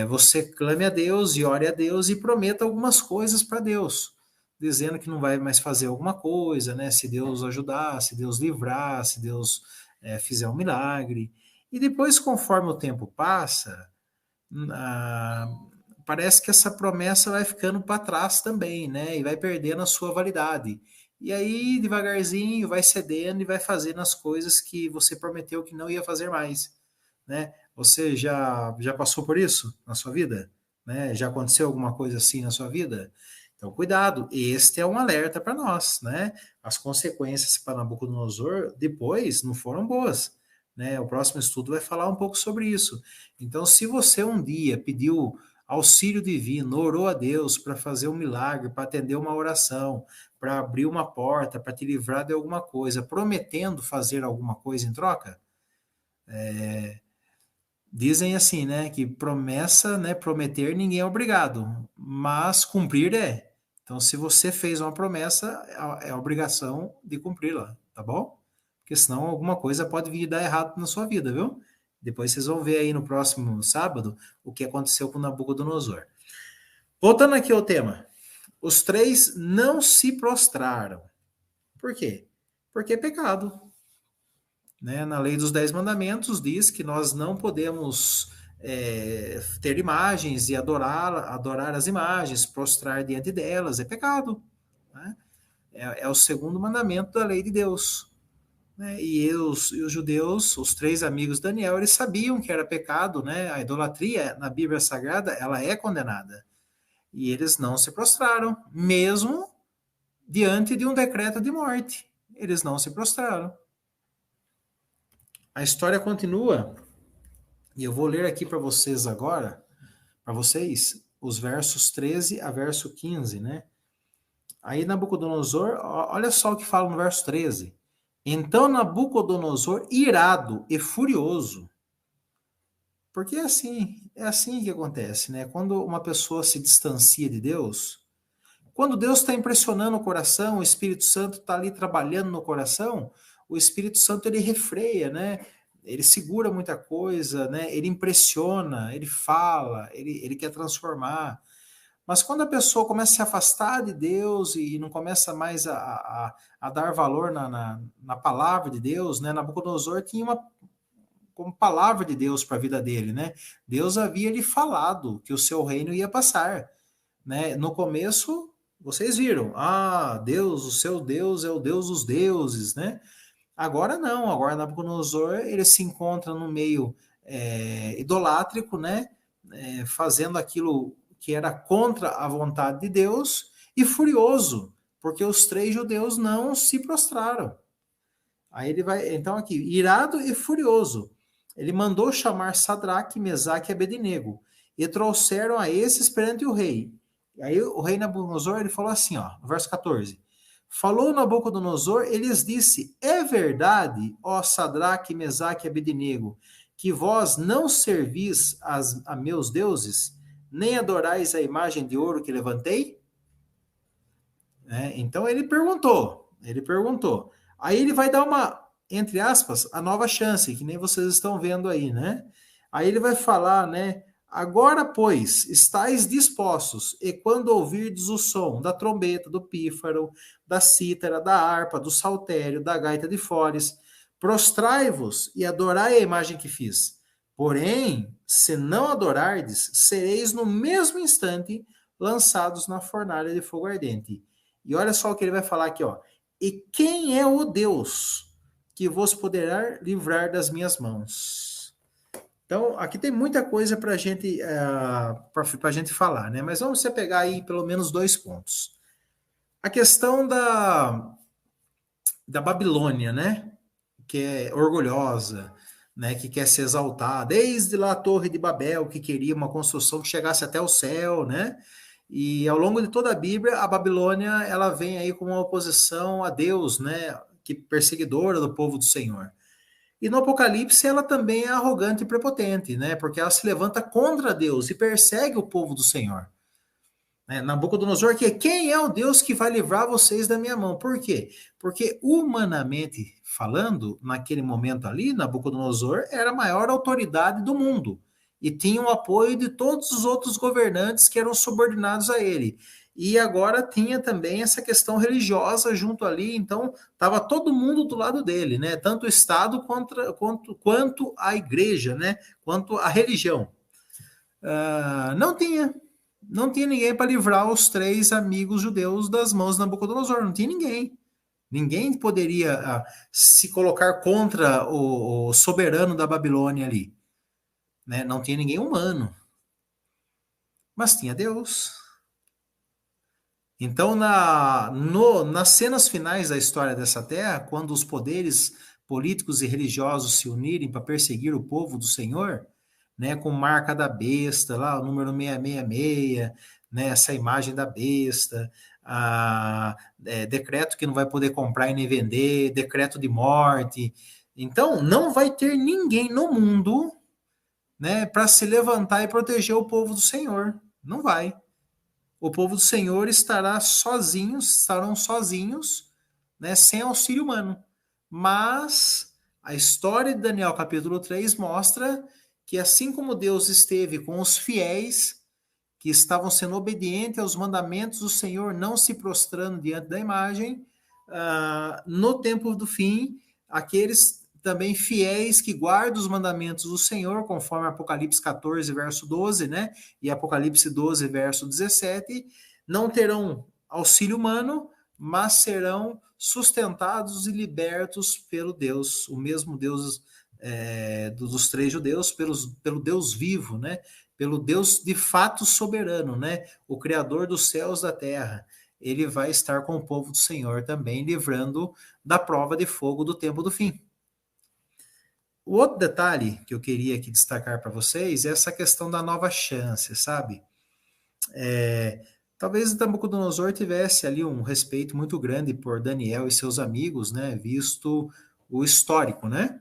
você clame a Deus e ore a Deus e prometa algumas coisas para Deus, dizendo que não vai mais fazer alguma coisa, né? Se Deus ajudar, se Deus livrar, se Deus fizer um milagre. E depois, conforme o tempo passa, ah, parece que essa promessa vai ficando para trás também, né? E vai perdendo a sua validade. E aí, devagarzinho, vai cedendo e vai fazendo as coisas que você prometeu que não ia fazer mais, né? Você já passou por isso na sua vida? Né? Já aconteceu alguma coisa assim na sua vida? Então, cuidado, este é um alerta para nós, né? As consequências para Nabucodonosor depois não foram boas, né? O próximo estudo vai falar um pouco sobre isso. Então, se você um dia pediu auxílio divino, orou a Deus para fazer um milagre, para atender uma oração, para abrir uma porta, para te livrar de alguma coisa, prometendo fazer alguma coisa em troca, dizem assim, né, que promessa, né, prometer ninguém é obrigado, mas cumprir é. Então, se você fez uma promessa, é a obrigação de cumpri-la, tá bom? Porque senão alguma coisa pode vir dar errado na sua vida, viu? Depois vocês vão ver aí no próximo sábado o que aconteceu com Nabucodonosor. Voltando aqui ao tema, os três não se prostraram. Por quê? Porque é pecado. Né? Na lei dos 10 mandamentos diz que nós não podemos ter imagens e adorar as imagens, prostrar diante delas, é pecado. Né? É o segundo mandamento da lei de Deus. Né? E os judeus, os três amigos de Daniel, eles sabiam que era pecado, né? A idolatria na Bíblia Sagrada, ela é condenada. E eles não se prostraram, mesmo diante de um decreto de morte. Eles não se prostraram. A história continua, e eu vou ler aqui para vocês agora, para vocês, os versos 13 a verso 15, né? Aí Nabucodonosor, olha só o que fala no verso 13. Então Nabucodonosor, irado e furioso, porque é assim que acontece, né? Quando uma pessoa se distancia de Deus, quando Deus está impressionando o coração, o Espírito Santo está ali trabalhando no coração, o Espírito Santo ele refreia, né? Ele segura muita coisa, né? Ele impressiona, ele fala, ele quer transformar. Mas quando a pessoa começa a se afastar de Deus e não começa mais a dar valor na palavra de Deus, né? Nabucodonosor tinha uma como palavra de Deus para a vida dele, né? Deus havia lhe falado que o seu reino ia passar, né? No começo, vocês viram, Deus, o seu Deus é o Deus dos deuses, né? Agora não, agora Nabucodonosor ele se encontra no meio idolátrico, né? Fazendo aquilo que era contra a vontade de Deus e furioso, porque os três judeus não se prostraram. Aí ele vai, então aqui, irado e furioso, ele mandou chamar Sadraque, Mesaque e Abednego e trouxeram a esses perante o rei. Aí o rei Nabucodonosor ele falou assim, ó, no verso 14: Falou Nabucodonosor, ele lhes disse: é verdade, ó Sadraque, Mesaque e Abednego, que vós não servis a meus deuses, nem adorais a imagem de ouro que levantei? Então ele perguntou. Aí ele vai dar uma, entre aspas, a nova chance, que nem vocês estão vendo aí, né? Aí ele vai falar, né? Agora, pois, estáis dispostos, e quando ouvirdes o som da trombeta, do pífaro, da cítara, da harpa, do saltério, da gaita de foles, prostrai-vos e adorai a imagem que fiz. Porém, se não adorardes, sereis no mesmo instante lançados na fornalha de fogo ardente. E olha só o que ele vai falar aqui, ó. E quem é o Deus que vos poderá livrar das minhas mãos? Então, aqui tem muita coisa para a gente falar, né? Mas vamos se pegar aí pelo menos 2 pontos. A questão da Babilônia, né? Que é orgulhosa, né? Que quer se exaltar. Desde lá a Torre de Babel, que queria uma construção que chegasse até o céu, né? E ao longo de toda a Bíblia, a Babilônia ela vem aí como uma oposição a Deus, né? Que perseguidora do povo do Senhor. E no Apocalipse ela também é arrogante e prepotente, né? Porque ela se levanta contra Deus e persegue o povo do Senhor. Nabucodonosor, que quem é o Deus que vai livrar vocês da minha mão? Por quê? Porque humanamente falando, naquele momento ali, Nabucodonosor era a maior autoridade do mundo e tinha o apoio de todos os outros governantes que eram subordinados a ele. E agora tinha também essa questão religiosa junto ali, então estava todo mundo do lado dele, né? Tanto o Estado quanto a igreja, né? Quanto a religião. Não tinha ninguém para livrar os 3 amigos judeus das mãos de Nabucodonosor, não tinha ninguém. Ninguém poderia se colocar contra o soberano da Babilônia ali. Né? Não tinha ninguém humano. Mas tinha Deus. Então, nas cenas finais da história dessa terra, quando os poderes políticos e religiosos se unirem para perseguir o povo do Senhor, né, com marca da besta, lá o número 666, né, essa imagem da besta, decreto que não vai poder comprar e nem vender, decreto de morte. Então, não vai ter ninguém no mundo, né, para se levantar e proteger o povo do Senhor. Não vai. O povo do Senhor estarão sozinhos, né, sem auxílio humano. Mas a história de Daniel capítulo 3 mostra que assim como Deus esteve com os fiéis que estavam sendo obedientes aos mandamentos do Senhor, não se prostrando diante da imagem, no tempo do fim, aqueles também fiéis que guardam os mandamentos do Senhor, conforme Apocalipse 14, verso 12, né? E Apocalipse 12, verso 17, não terão auxílio humano, mas serão sustentados e libertos pelo Deus, o mesmo Deus dos 3 judeus, pelo Deus vivo, né? Pelo Deus de fato soberano, né? O Criador dos céus e da terra. Ele vai estar com o povo do Senhor também, livrando da prova de fogo do tempo do fim. O outro detalhe que eu queria aqui destacar para vocês é essa questão da nova chance, sabe? Talvez Nabucodonosor tivesse ali um respeito muito grande por Daniel e seus amigos, né? Visto o histórico, né?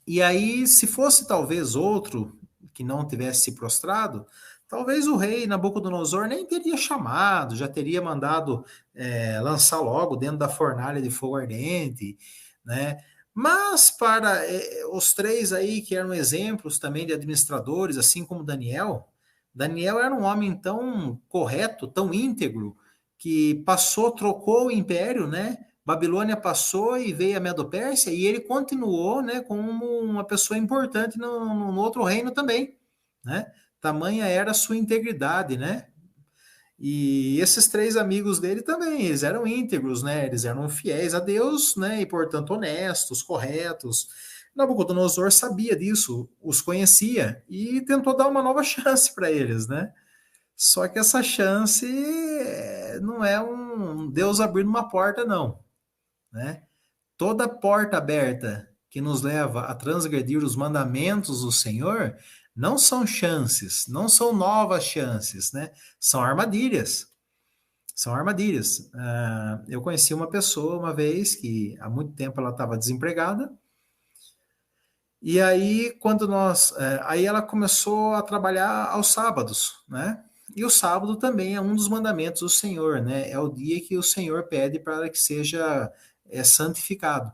E aí, se fosse talvez outro que não tivesse se prostrado, talvez o rei Nabucodonosor nem teria chamado, já teria mandado lançar logo dentro da fornalha de fogo ardente, né? Mas para os 3 aí que eram exemplos também de administradores, assim como Daniel era um homem tão correto, tão íntegro, que trocou o império, né? Babilônia passou e veio a Medo-Pérsia e ele continuou, né, como uma pessoa importante no outro reino também, né? Tamanha era a sua integridade, né? E esses 3 amigos dele também, eles eram íntegros, né? Eles eram fiéis a Deus, né? E portanto honestos, corretos. Nabucodonosor sabia disso, os conhecia e tentou dar uma nova chance para eles, né? Só que essa chance não é um Deus abrindo uma porta, não. Né? Toda porta aberta que nos leva a transgredir os mandamentos do Senhor não são chances, não são novas chances, né? São armadilhas. São armadilhas. Eu conheci uma pessoa uma vez que há muito tempo ela estava desempregada. E aí, aí ela começou a trabalhar aos sábados, né? E o sábado também é um dos mandamentos do Senhor, né? É o dia que o Senhor pede para que seja santificado.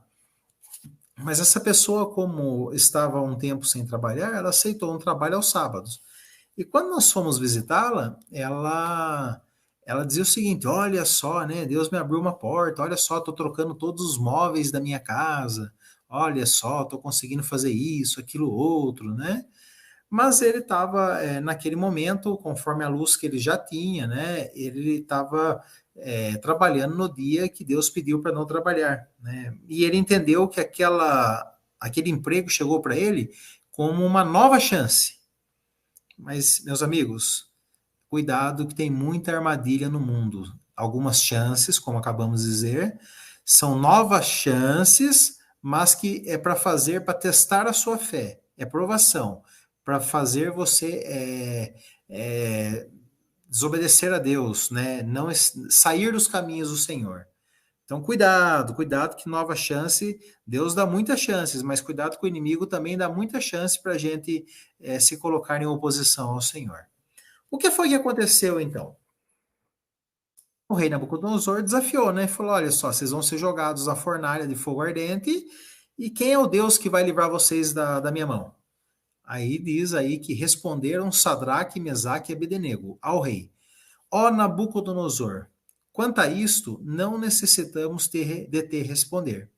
Mas essa pessoa, como estava um tempo sem trabalhar, ela aceitou um trabalho aos sábados. E quando nós fomos visitá-la, ela dizia o seguinte: olha só, né? Deus me abriu uma porta, olha só, estou trocando todos os móveis da minha casa, olha só, estou conseguindo fazer isso, aquilo, outro, né? Mas ele estava, naquele momento, conforme a luz que ele já tinha, né? Ele estava trabalhando no dia que Deus pediu para não trabalhar, né? E ele entendeu que aquele emprego chegou para ele como uma nova chance. Mas, meus amigos, cuidado que tem muita armadilha no mundo. Algumas chances, como acabamos de dizer, são novas chances, mas que é para fazer, para testar a sua fé. É provação, para fazer você desobedecer a Deus, né? Não sair dos caminhos do Senhor. Então, cuidado que nova chance, Deus dá muitas chances, mas cuidado que o inimigo também dá muita chance para a gente se colocar em oposição ao Senhor. O que foi que aconteceu então? O rei Nabucodonosor desafiou, né? Falou: olha só, vocês vão ser jogados à fornalha de fogo ardente, e quem é o Deus que vai livrar vocês da minha mão? Aí diz aí que responderam Sadraque, Mesaque e Abednego ao rei: ó Nabucodonosor, quanto a isto, não necessitamos de te responder.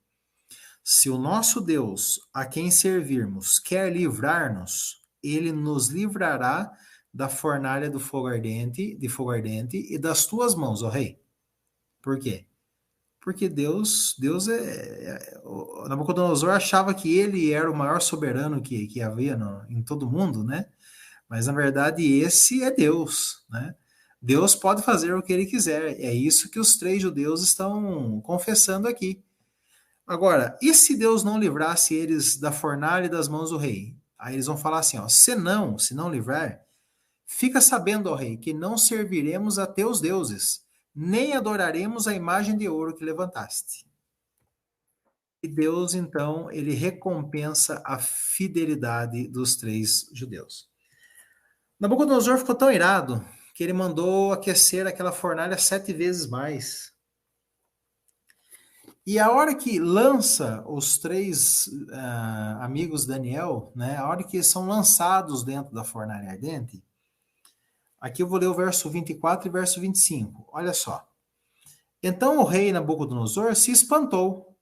Se o nosso Deus, a quem servirmos, quer livrar-nos, ele nos livrará da fornalha de fogo ardente e das tuas mãos, ó rei. Por quê? Porque Deus o Nabucodonosor achava que ele era o maior soberano que havia em todo mundo, né? Mas na verdade esse é Deus, né? Deus pode fazer o que ele quiser. É isso que os 3 judeus estão confessando aqui. Agora, e se Deus não livrasse eles da fornalha e das mãos do rei? Aí eles vão falar assim, ó: se não livrar, fica sabendo, ó rei, que não serviremos a teus deuses, nem adoraremos a imagem de ouro que levantaste. E Deus, então, ele recompensa a fidelidade dos 3 judeus. Nabucodonosor ficou tão irado que ele mandou aquecer aquela fornalha 7 vezes mais. E a hora que lança os 3 amigos de Daniel, né, a hora que são lançados dentro da fornalha ardente, aqui eu vou ler o verso 24 e verso 25. Olha só. Então o rei Nabucodonosor se espantou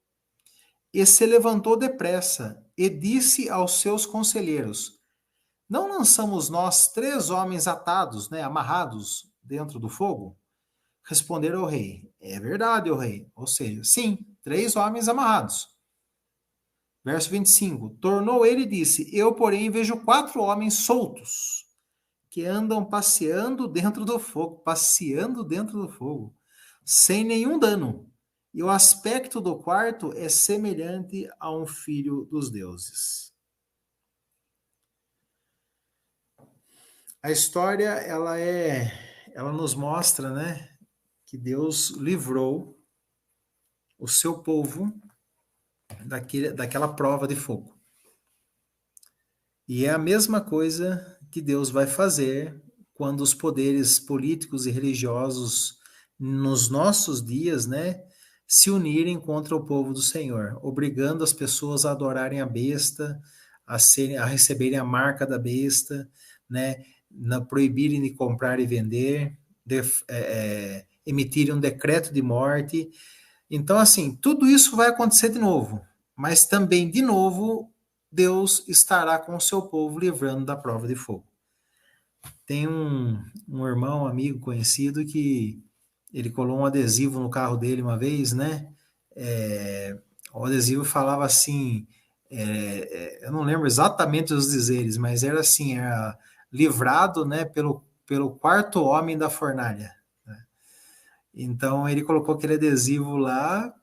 e se levantou depressa e disse aos seus conselheiros: não lançamos nós 3 homens atados, né, amarrados dentro do fogo? Responderam ao rei: é verdade, ó rei. Ou seja, sim, 3 homens amarrados. Verso 25. Tornou ele e disse: eu, porém, vejo 4 homens soltos, que andam passeando dentro do fogo, sem nenhum dano. E o aspecto do quarto é semelhante a um filho dos deuses. A história, ela nos mostra, né, que Deus livrou o seu povo daquela prova de fogo. E é a mesma coisa que Deus vai fazer quando os poderes políticos e religiosos nos nossos dias, né, se unirem contra o povo do Senhor, obrigando as pessoas a adorarem a besta, a receberem a marca da besta, né, proibirem de comprar e vender, emitirem um decreto de morte. Então, assim, tudo isso vai acontecer de novo, mas também, de novo, Deus estará com o seu povo livrando da prova de fogo. Tem um irmão, amigo, conhecido, que ele colou um adesivo no carro dele uma vez, né? O adesivo falava assim, eu não lembro exatamente os dizeres, mas era assim, era livrado, né, pelo 4º homem da fornalha. Né? Então ele colocou aquele adesivo lá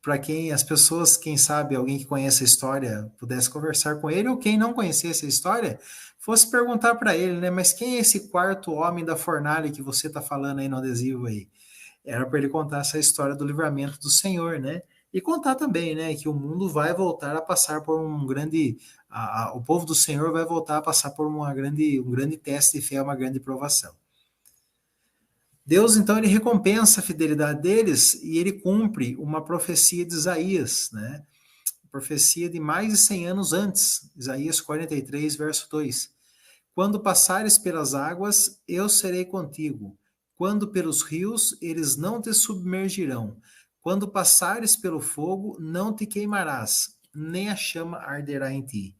para as pessoas, quem sabe, alguém que conhece a história, pudesse conversar com ele, ou quem não conhecesse a história, fosse perguntar para ele, né? Mas quem é esse 4º homem da fornalha que você está falando aí no adesivo aí? era para ele contar essa história do livramento do Senhor, né? E contar também, né, que o mundo vai voltar a passar por um grande, o povo do Senhor vai voltar a passar por um grande teste de fé, uma grande provação. Deus, então, ele recompensa a fidelidade deles e ele cumpre uma profecia de Isaías, né? Profecia de mais de 100 anos antes, Isaías 43, verso 2. Quando passares pelas águas, eu serei contigo. Quando pelos rios, eles não te submergirão. Quando passares pelo fogo, não te queimarás, nem a chama arderá em ti.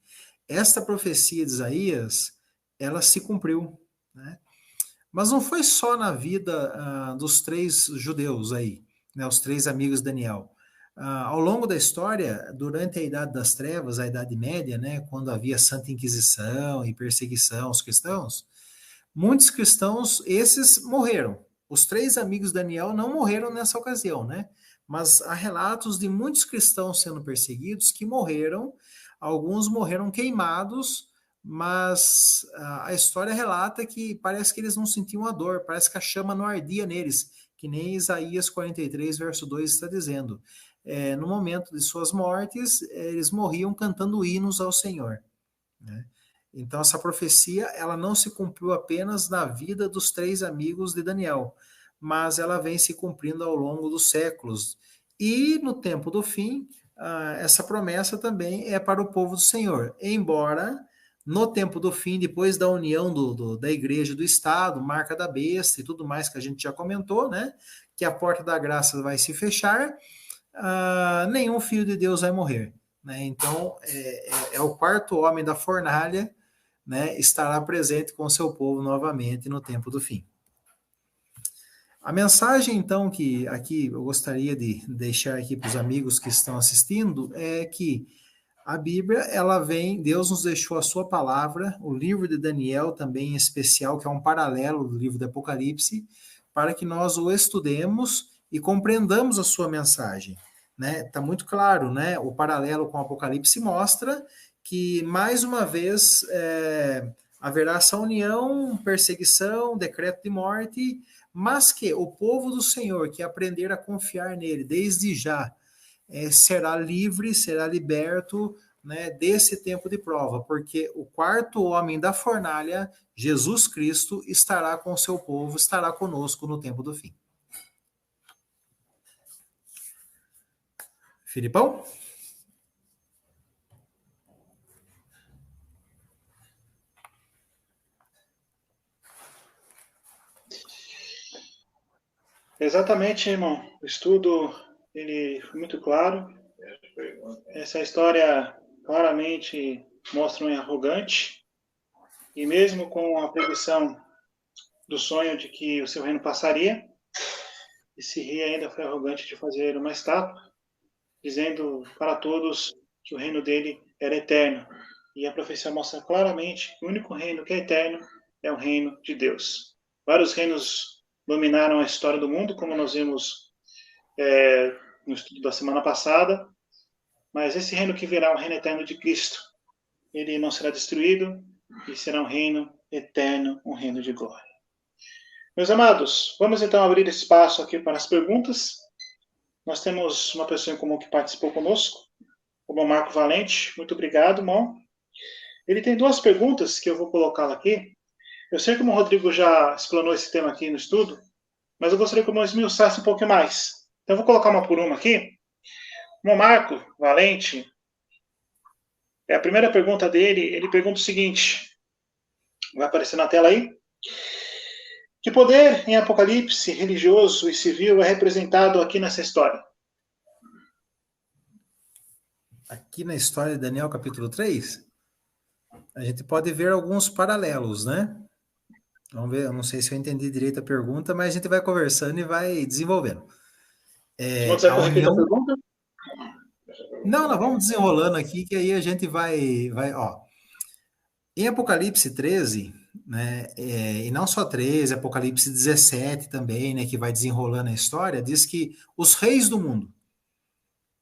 Esta profecia de Isaías, ela se cumpriu, né? Mas não foi só na vida dos 3 judeus aí, né, os 3 amigos de Daniel. Ao longo da história, durante a Idade das Trevas, a Idade Média, né, quando havia Santa Inquisição e perseguição aos cristãos, muitos cristãos, esses morreram. Os 3 amigos de Daniel não morreram nessa ocasião, né? Mas há relatos de muitos cristãos sendo perseguidos que morreram, alguns morreram queimados, mas a história relata que parece que eles não sentiam a dor, parece que a chama não ardia neles, que nem Isaías 43, verso 2 está dizendo. No momento de suas mortes, eles morriam cantando hinos ao Senhor, né? Então, essa profecia ela não se cumpriu apenas na vida dos 3 amigos de Daniel, mas ela vem se cumprindo ao longo dos séculos. E no tempo do fim, essa promessa também é para o povo do Senhor, embora no tempo do fim, depois da união da igreja e do Estado, marca da besta e tudo mais que a gente já comentou, né? Que a porta da graça vai se fechar, nenhum filho de Deus vai morrer, né? Então, é o 4º homem da fornalha, né, estará presente com seu povo novamente no tempo do fim. A mensagem, então, que aqui eu gostaria de deixar aqui para os amigos que estão assistindo é que a Bíblia, ela vem, Deus nos deixou a sua palavra, o livro de Daniel também em especial, que é um paralelo do livro do Apocalipse, para que nós o estudemos e compreendamos a sua mensagem, né? Tá muito claro, né? O paralelo com o Apocalipse mostra que, mais uma vez, haverá essa união, perseguição, decreto de morte, mas que o povo do Senhor, que aprender a confiar nele desde já, será livre, será liberto, né, desse tempo de prova, porque o 4º homem da fornalha, Jesus Cristo, estará com o seu povo, estará conosco no tempo do fim. Filipão? Exatamente, irmão. O estudo ele foi muito claro. Essa história claramente mostra um arrogante, e mesmo com a predição do sonho de que o seu reino passaria, esse rei ainda foi arrogante de fazer uma estátua, dizendo para todos que o reino dele era eterno. E a profecia mostra claramente que o único reino que é eterno é o reino de Deus. Vários reinos dominaram a história do mundo, como nós vimos no estudo da semana passada, mas esse reino que virá, o reino eterno de Cristo, ele não será destruído e será um reino eterno, um reino de glória. Meus amados, vamos então abrir espaço aqui para as perguntas. Nós temos uma pessoa em comum que participou conosco, o bom Marco Valente. Muito obrigado, irmão. Ele tem 2 perguntas que eu vou colocá-la aqui. Eu sei que o Rodrigo já explanou esse tema aqui no estudo, mas eu gostaria que o irmão esmiuçasse um pouco mais. Então eu vou colocar uma por uma aqui. O Marco Valente, a primeira pergunta dele, ele pergunta o seguinte, vai aparecer na tela aí. Que poder em Apocalipse religioso e civil é representado aqui nessa história? Aqui na história de Daniel, capítulo 3, a gente pode ver alguns paralelos, né? Vamos ver, eu não sei se eu entendi direito a pergunta, mas a gente vai conversando e vai desenvolvendo. Você vai repetir a pergunta? Não, vamos desenrolando aqui, que aí a gente vai, ó. Em Apocalipse 13, né, e não só 13, Apocalipse 17 também, né, que vai desenrolando a história, diz que os reis do mundo,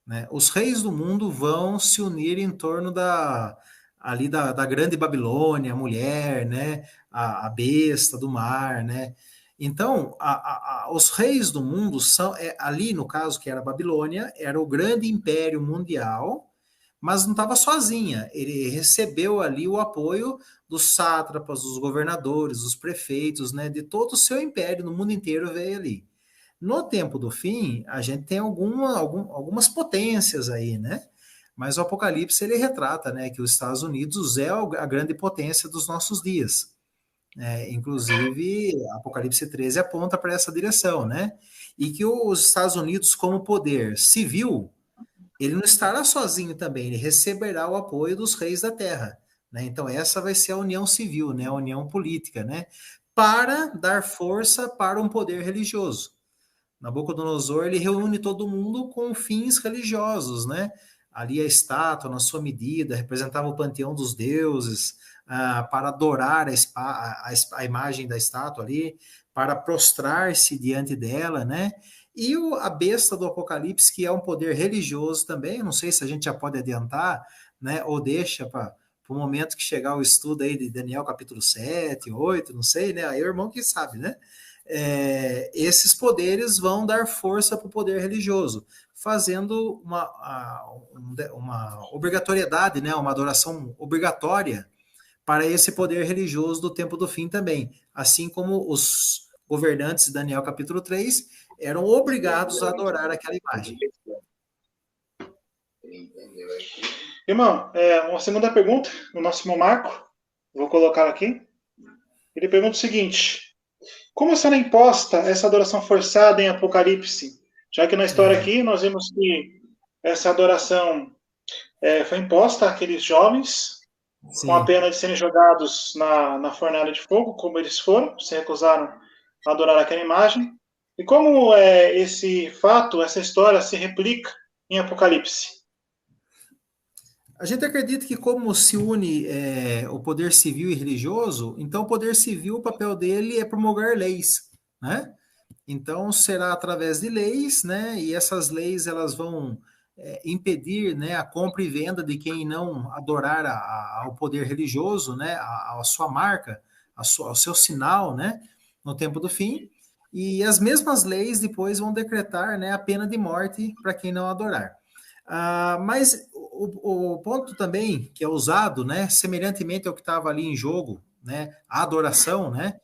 né, os reis do mundo vão se unir em torno da grande Babilônia, a mulher, né, a besta do mar, né. Então, os reis do mundo são, ali no caso, que era a Babilônia, era o grande império mundial, mas não estava sozinha. Ele recebeu ali o apoio dos sátrapas, dos governadores, dos prefeitos, né, de todo o seu império no mundo inteiro veio ali. No tempo do fim, a gente tem algumas potências aí, né? Mas o Apocalipse ele retrata, né, que os Estados Unidos é a grande potência dos nossos dias. Inclusive, Apocalipse 13 aponta para essa direção, né? E que os Estados Unidos, como poder civil, ele não estará sozinho também, ele receberá o apoio dos reis da terra, né? Então, essa vai ser a união civil, né? A união política, né? Para dar força para um poder religioso. Nabucodonosor, ele reúne todo mundo com fins religiosos, né? Ali a estátua, na sua medida, representava o panteão dos deuses, para adorar a imagem da estátua ali, para prostrar-se diante dela, né? E a besta do Apocalipse, que é um poder religioso também, não sei se a gente já pode adiantar, né? Ou deixa para o momento que chegar o estudo aí de Daniel capítulo 7, 8, não sei, né? Aí o irmão que sabe, né? Esses poderes vão dar força para o poder religioso, fazendo uma obrigatoriedade, né, uma adoração obrigatória para esse poder religioso do tempo do fim também, assim como os governantes de Daniel capítulo 3 eram obrigados a adorar aquela imagem. Irmão, uma segunda pergunta, no nosso irmão Marco, vou colocar aqui. Ele pergunta o seguinte: como será imposta essa adoração forçada em Apocalipse? Já que na história aqui nós vemos que essa adoração foi imposta àqueles jovens, sim, com a pena de serem jogados na fornalha de fogo, como eles foram, se recusaram a adorar aquela imagem. E como esse fato, essa história se replica em Apocalipse? A gente acredita que como se une o poder civil e religioso, então o poder civil, o papel dele é promulgar leis, né? Então será através de leis, né? E essas leis elas vão impedir, né, a compra e venda de quem não adorar ao poder religioso, né? A sua marca, ao seu sinal, né? No tempo do fim. E as mesmas leis depois vão decretar, né, a pena de morte para quem não adorar. Mas o ponto também que é usado, né, semelhantemente ao que estava ali em jogo, né, a adoração, né,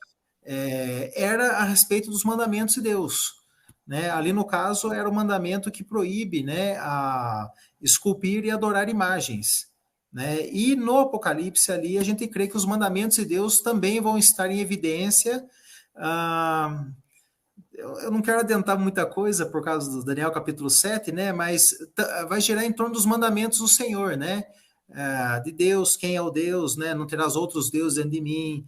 era a respeito dos mandamentos de Deus, né? Ali no caso era o mandamento que proíbe, né, a esculpir e adorar imagens, né? E no Apocalipse ali a gente crê que os mandamentos de Deus também vão estar em evidência. Eu não quero adiantar muita coisa por causa do Daniel capítulo 7, né? Mas vai girar em torno dos mandamentos do Senhor, né? De Deus, quem é o Deus, né? Não terás outros deuses dentro de mim.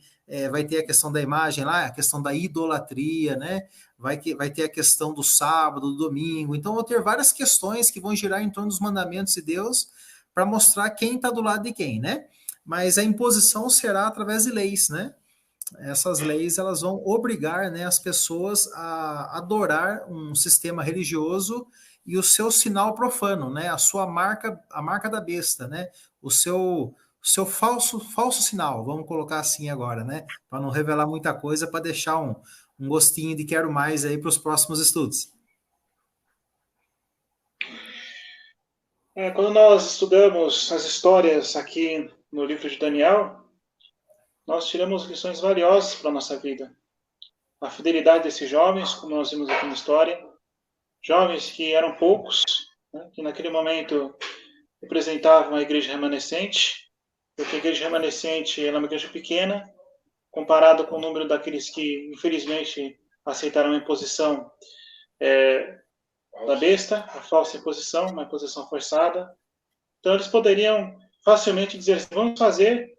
Vai ter a questão da imagem lá, a questão da idolatria, né? Vai ter a questão do sábado, do domingo. Então, vão ter várias questões que vão girar em torno dos mandamentos de Deus para mostrar quem está do lado de quem, né? Mas a imposição será através de leis, né? Essas leis elas vão obrigar, né, as pessoas a adorar um sistema religioso e o seu sinal profano, né, a sua marca, a marca da besta, né, o seu falso sinal, vamos colocar assim agora, né, para não revelar muita coisa, para deixar um gostinho de quero mais aí para os próximos estudos. Quando nós estudamos as histórias aqui no livro de Daniel, nós tiramos lições valiosas para a nossa vida. A fidelidade desses jovens, como nós vimos aqui na história, jovens que eram poucos, né, que naquele momento representavam a igreja remanescente, porque a igreja remanescente era uma igreja pequena, comparado com o número daqueles que, infelizmente, aceitaram a imposição da besta, a falsa imposição, uma imposição forçada. Então, eles poderiam facilmente dizer assim, vamos fazer,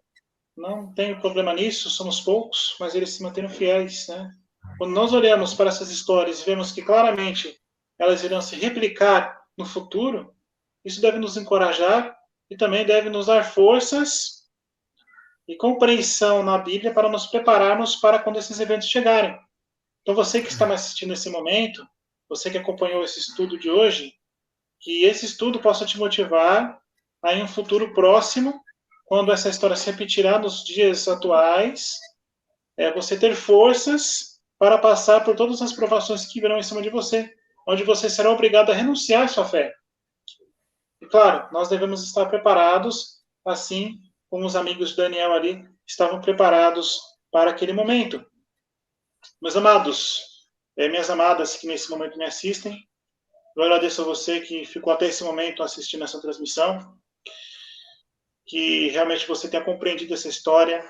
não tem problema nisso, somos poucos, mas eles se manteram fiéis, né? Quando nós olhamos para essas histórias e vemos que claramente elas irão se replicar no futuro, isso deve nos encorajar e também deve nos dar forças e compreensão na Bíblia para nos prepararmos para quando esses eventos chegarem. Então, você que está me assistindo nesse momento, você que acompanhou esse estudo de hoje, que esse estudo possa te motivar a, em um futuro próximo, quando essa história se repetirá nos dias atuais, você ter forças para passar por todas as provações que virão em cima de você, onde você será obrigado a renunciar à sua fé. E claro, nós devemos estar preparados, assim como os amigos de Daniel ali estavam preparados para aquele momento. Meus amados, minhas amadas que nesse momento me assistem, eu agradeço a você que ficou até esse momento assistindo essa transmissão, que realmente você tenha compreendido essa história.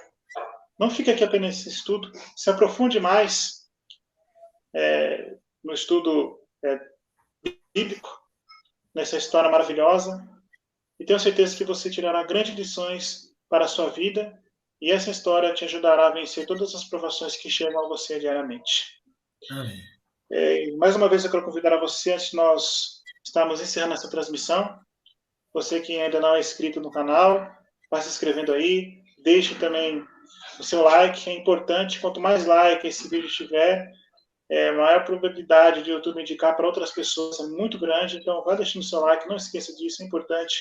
Não fique aqui apenas nesse estudo, se aprofunde mais no estudo bíblico, nessa história maravilhosa, e tenho certeza que você tirará grandes lições para a sua vida, e essa história te ajudará a vencer todas as provações que chegam a você diariamente. Amém. Mais uma vez eu quero convidar a você, antes de nós estarmos encerrando essa transmissão, você que ainda não é inscrito no canal, vá se inscrevendo aí, deixe também o seu like, é importante, quanto mais like esse vídeo tiver, maior probabilidade de o YouTube indicar para outras pessoas é muito grande, então vá deixando o seu like, não esqueça disso, é importante.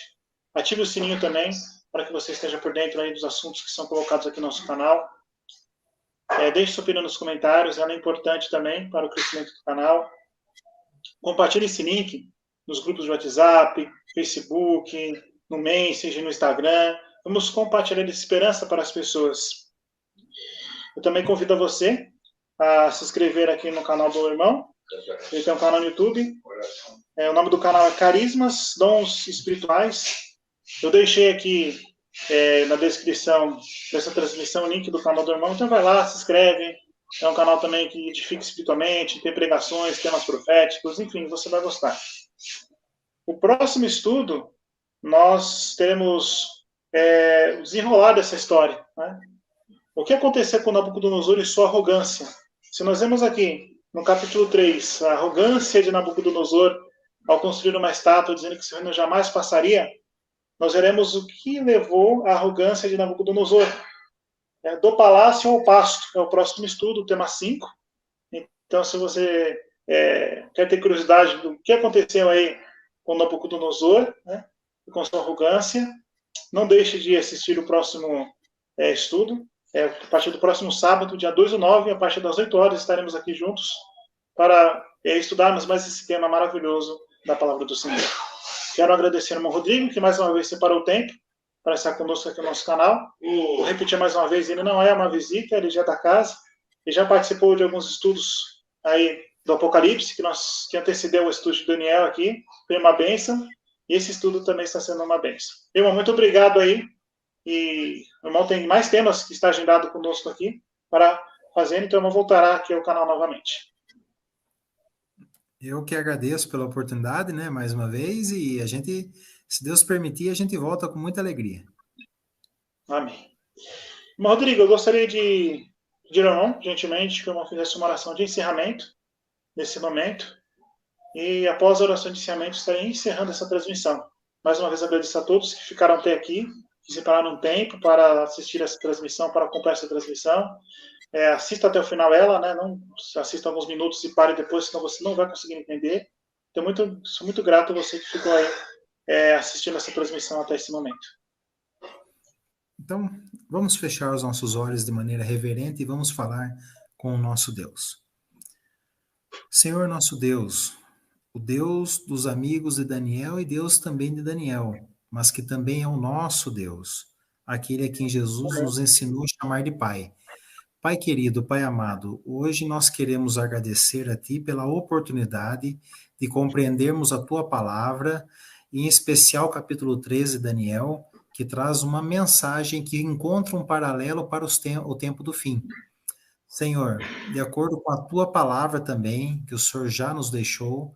Ative o sininho também, para que você esteja por dentro aí dos assuntos que são colocados aqui no nosso canal. Deixe sua opinião nos comentários, ela é importante também para o crescimento do canal. Compartilhe esse link nos grupos de WhatsApp, Facebook, no Messenger, no Instagram. Vamos compartilhar esperança para as pessoas. Eu também convido a você a se inscrever aqui no canal do irmão. Ele tem um canal no YouTube. O nome do canal é Carismas, Dons Espirituais. Eu deixei aqui na descrição dessa transmissão o link do canal do irmão. Então vai lá, se inscreve. É um canal também que edifica espiritualmente, tem pregações, temas proféticos, enfim, você vai gostar. O próximo estudo, nós teremos o desenrolar dessa história. Né? O que aconteceu com Nabucodonosor e sua arrogância? Se nós vemos aqui, no capítulo 3, a arrogância de Nabucodonosor ao construir uma estátua dizendo que seu reino jamais passaria, nós veremos o que levou à arrogância de Nabucodonosor. Do palácio ao pasto, é o próximo estudo, o tema 5. Então, se você quer ter curiosidade do que aconteceu aí com Nabucodonosor, né, com sua arrogância, não deixe de assistir o próximo estudo. A partir do próximo sábado, dia 2/9, a partir das 8 horas, estaremos aqui juntos para estudarmos mais esse tema maravilhoso da Palavra do Senhor. Quero agradecer ao irmão Rodrigo, que mais uma vez separou o tempo para estar conosco aqui no nosso canal. Vou repetir mais uma vez, ele não é uma visita, ele já é da casa. Ele já participou de alguns estudos aí do Apocalipse, que antecedeu o estudo de Daniel aqui. Foi uma bênção. E esse estudo também está sendo uma bênção. Irmão, muito obrigado aí. E o irmão tem mais temas que está agendado conosco aqui para fazer, então o irmão voltará aqui ao canal novamente. Eu que agradeço pela oportunidade, né, mais uma vez, e a gente, se Deus permitir, a gente volta com muita alegria. Amém. Irmão Rodrigo, eu gostaria de pedir ao irmão, gentilmente, que o irmão fizesse uma oração de encerramento nesse momento, e após a oração de encerramento, estarei encerrando essa transmissão. Mais uma vez agradeço a todos que ficaram até aqui, que separaram um tempo para assistir essa transmissão, para acompanhar essa transmissão. Assista até o final ela, né? Não assista alguns minutos e pare depois, senão você não vai conseguir entender. Então, sou muito grato a você que ficou aí assistindo essa transmissão até esse momento. Então, vamos fechar os nossos olhos de maneira reverente e vamos falar com o nosso Deus. Senhor nosso Deus, o Deus dos amigos de Daniel e Deus também de Daniel, mas que também é o nosso Deus, aquele a quem Jesus nos ensinou a chamar de Pai. Pai querido, Pai amado, hoje nós queremos agradecer a Ti pela oportunidade de compreendermos a Tua palavra, em especial o capítulo 13 de Daniel, que traz uma mensagem que encontra um paralelo para o tempo do fim. Senhor, de acordo com a Tua palavra também, que o Senhor já nos deixou,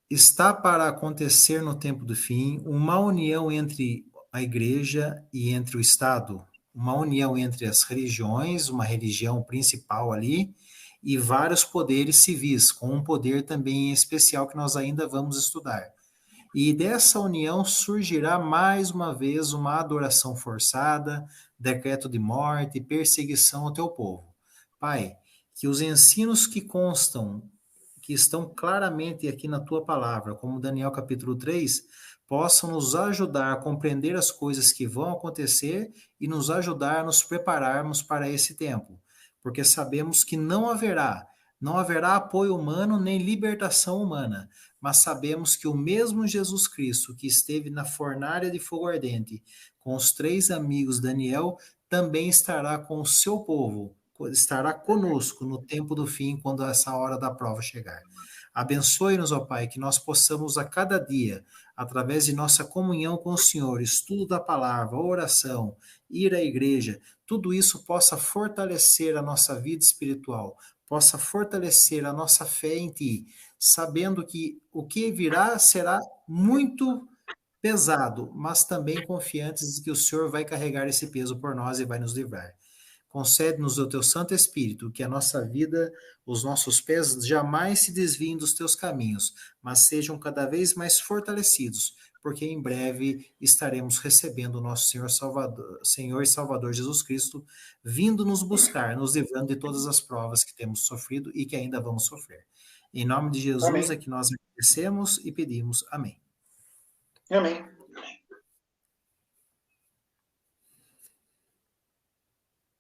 está para acontecer no tempo do fim uma união entre a igreja e entre o Estado, uma união entre as religiões, uma religião principal ali, e vários poderes civis, com um poder também especial que nós ainda vamos estudar. E dessa união surgirá mais uma vez uma adoração forçada, decreto de morte, perseguição ao teu povo. Pai, que os ensinos que constam, que estão claramente aqui na tua palavra, como Daniel capítulo 3, possam nos ajudar a compreender as coisas que vão acontecer e nos ajudar a nos prepararmos para esse tempo. porque sabemos que não haverá apoio humano nem libertação humana, mas sabemos que o mesmo Jesus Cristo que esteve na fornalha de fogo ardente com os 3 amigos Daniel, também estará com o seu povo, estará conosco no tempo do fim, quando essa hora da prova chegar. Abençoe-nos, ó Pai, que nós possamos a cada dia, através de nossa comunhão com o Senhor, estudo da palavra, oração, ir à igreja, tudo isso possa fortalecer a nossa vida espiritual, possa fortalecer a nossa fé em Ti, sabendo que o que virá será muito pesado, mas também confiantes de que o Senhor vai carregar esse peso por nós e vai nos livrar. Concede-nos o teu Santo Espírito, que a nossa vida, os nossos pés jamais se desviem dos teus caminhos, mas sejam cada vez mais fortalecidos, porque em breve estaremos recebendo o nosso Senhor e Salvador Jesus Cristo, vindo nos buscar, nos livrando de todas as provas que temos sofrido e que ainda vamos sofrer. Em nome de Jesus Amém. é que nós agradecemos e pedimos. Amém. Amém.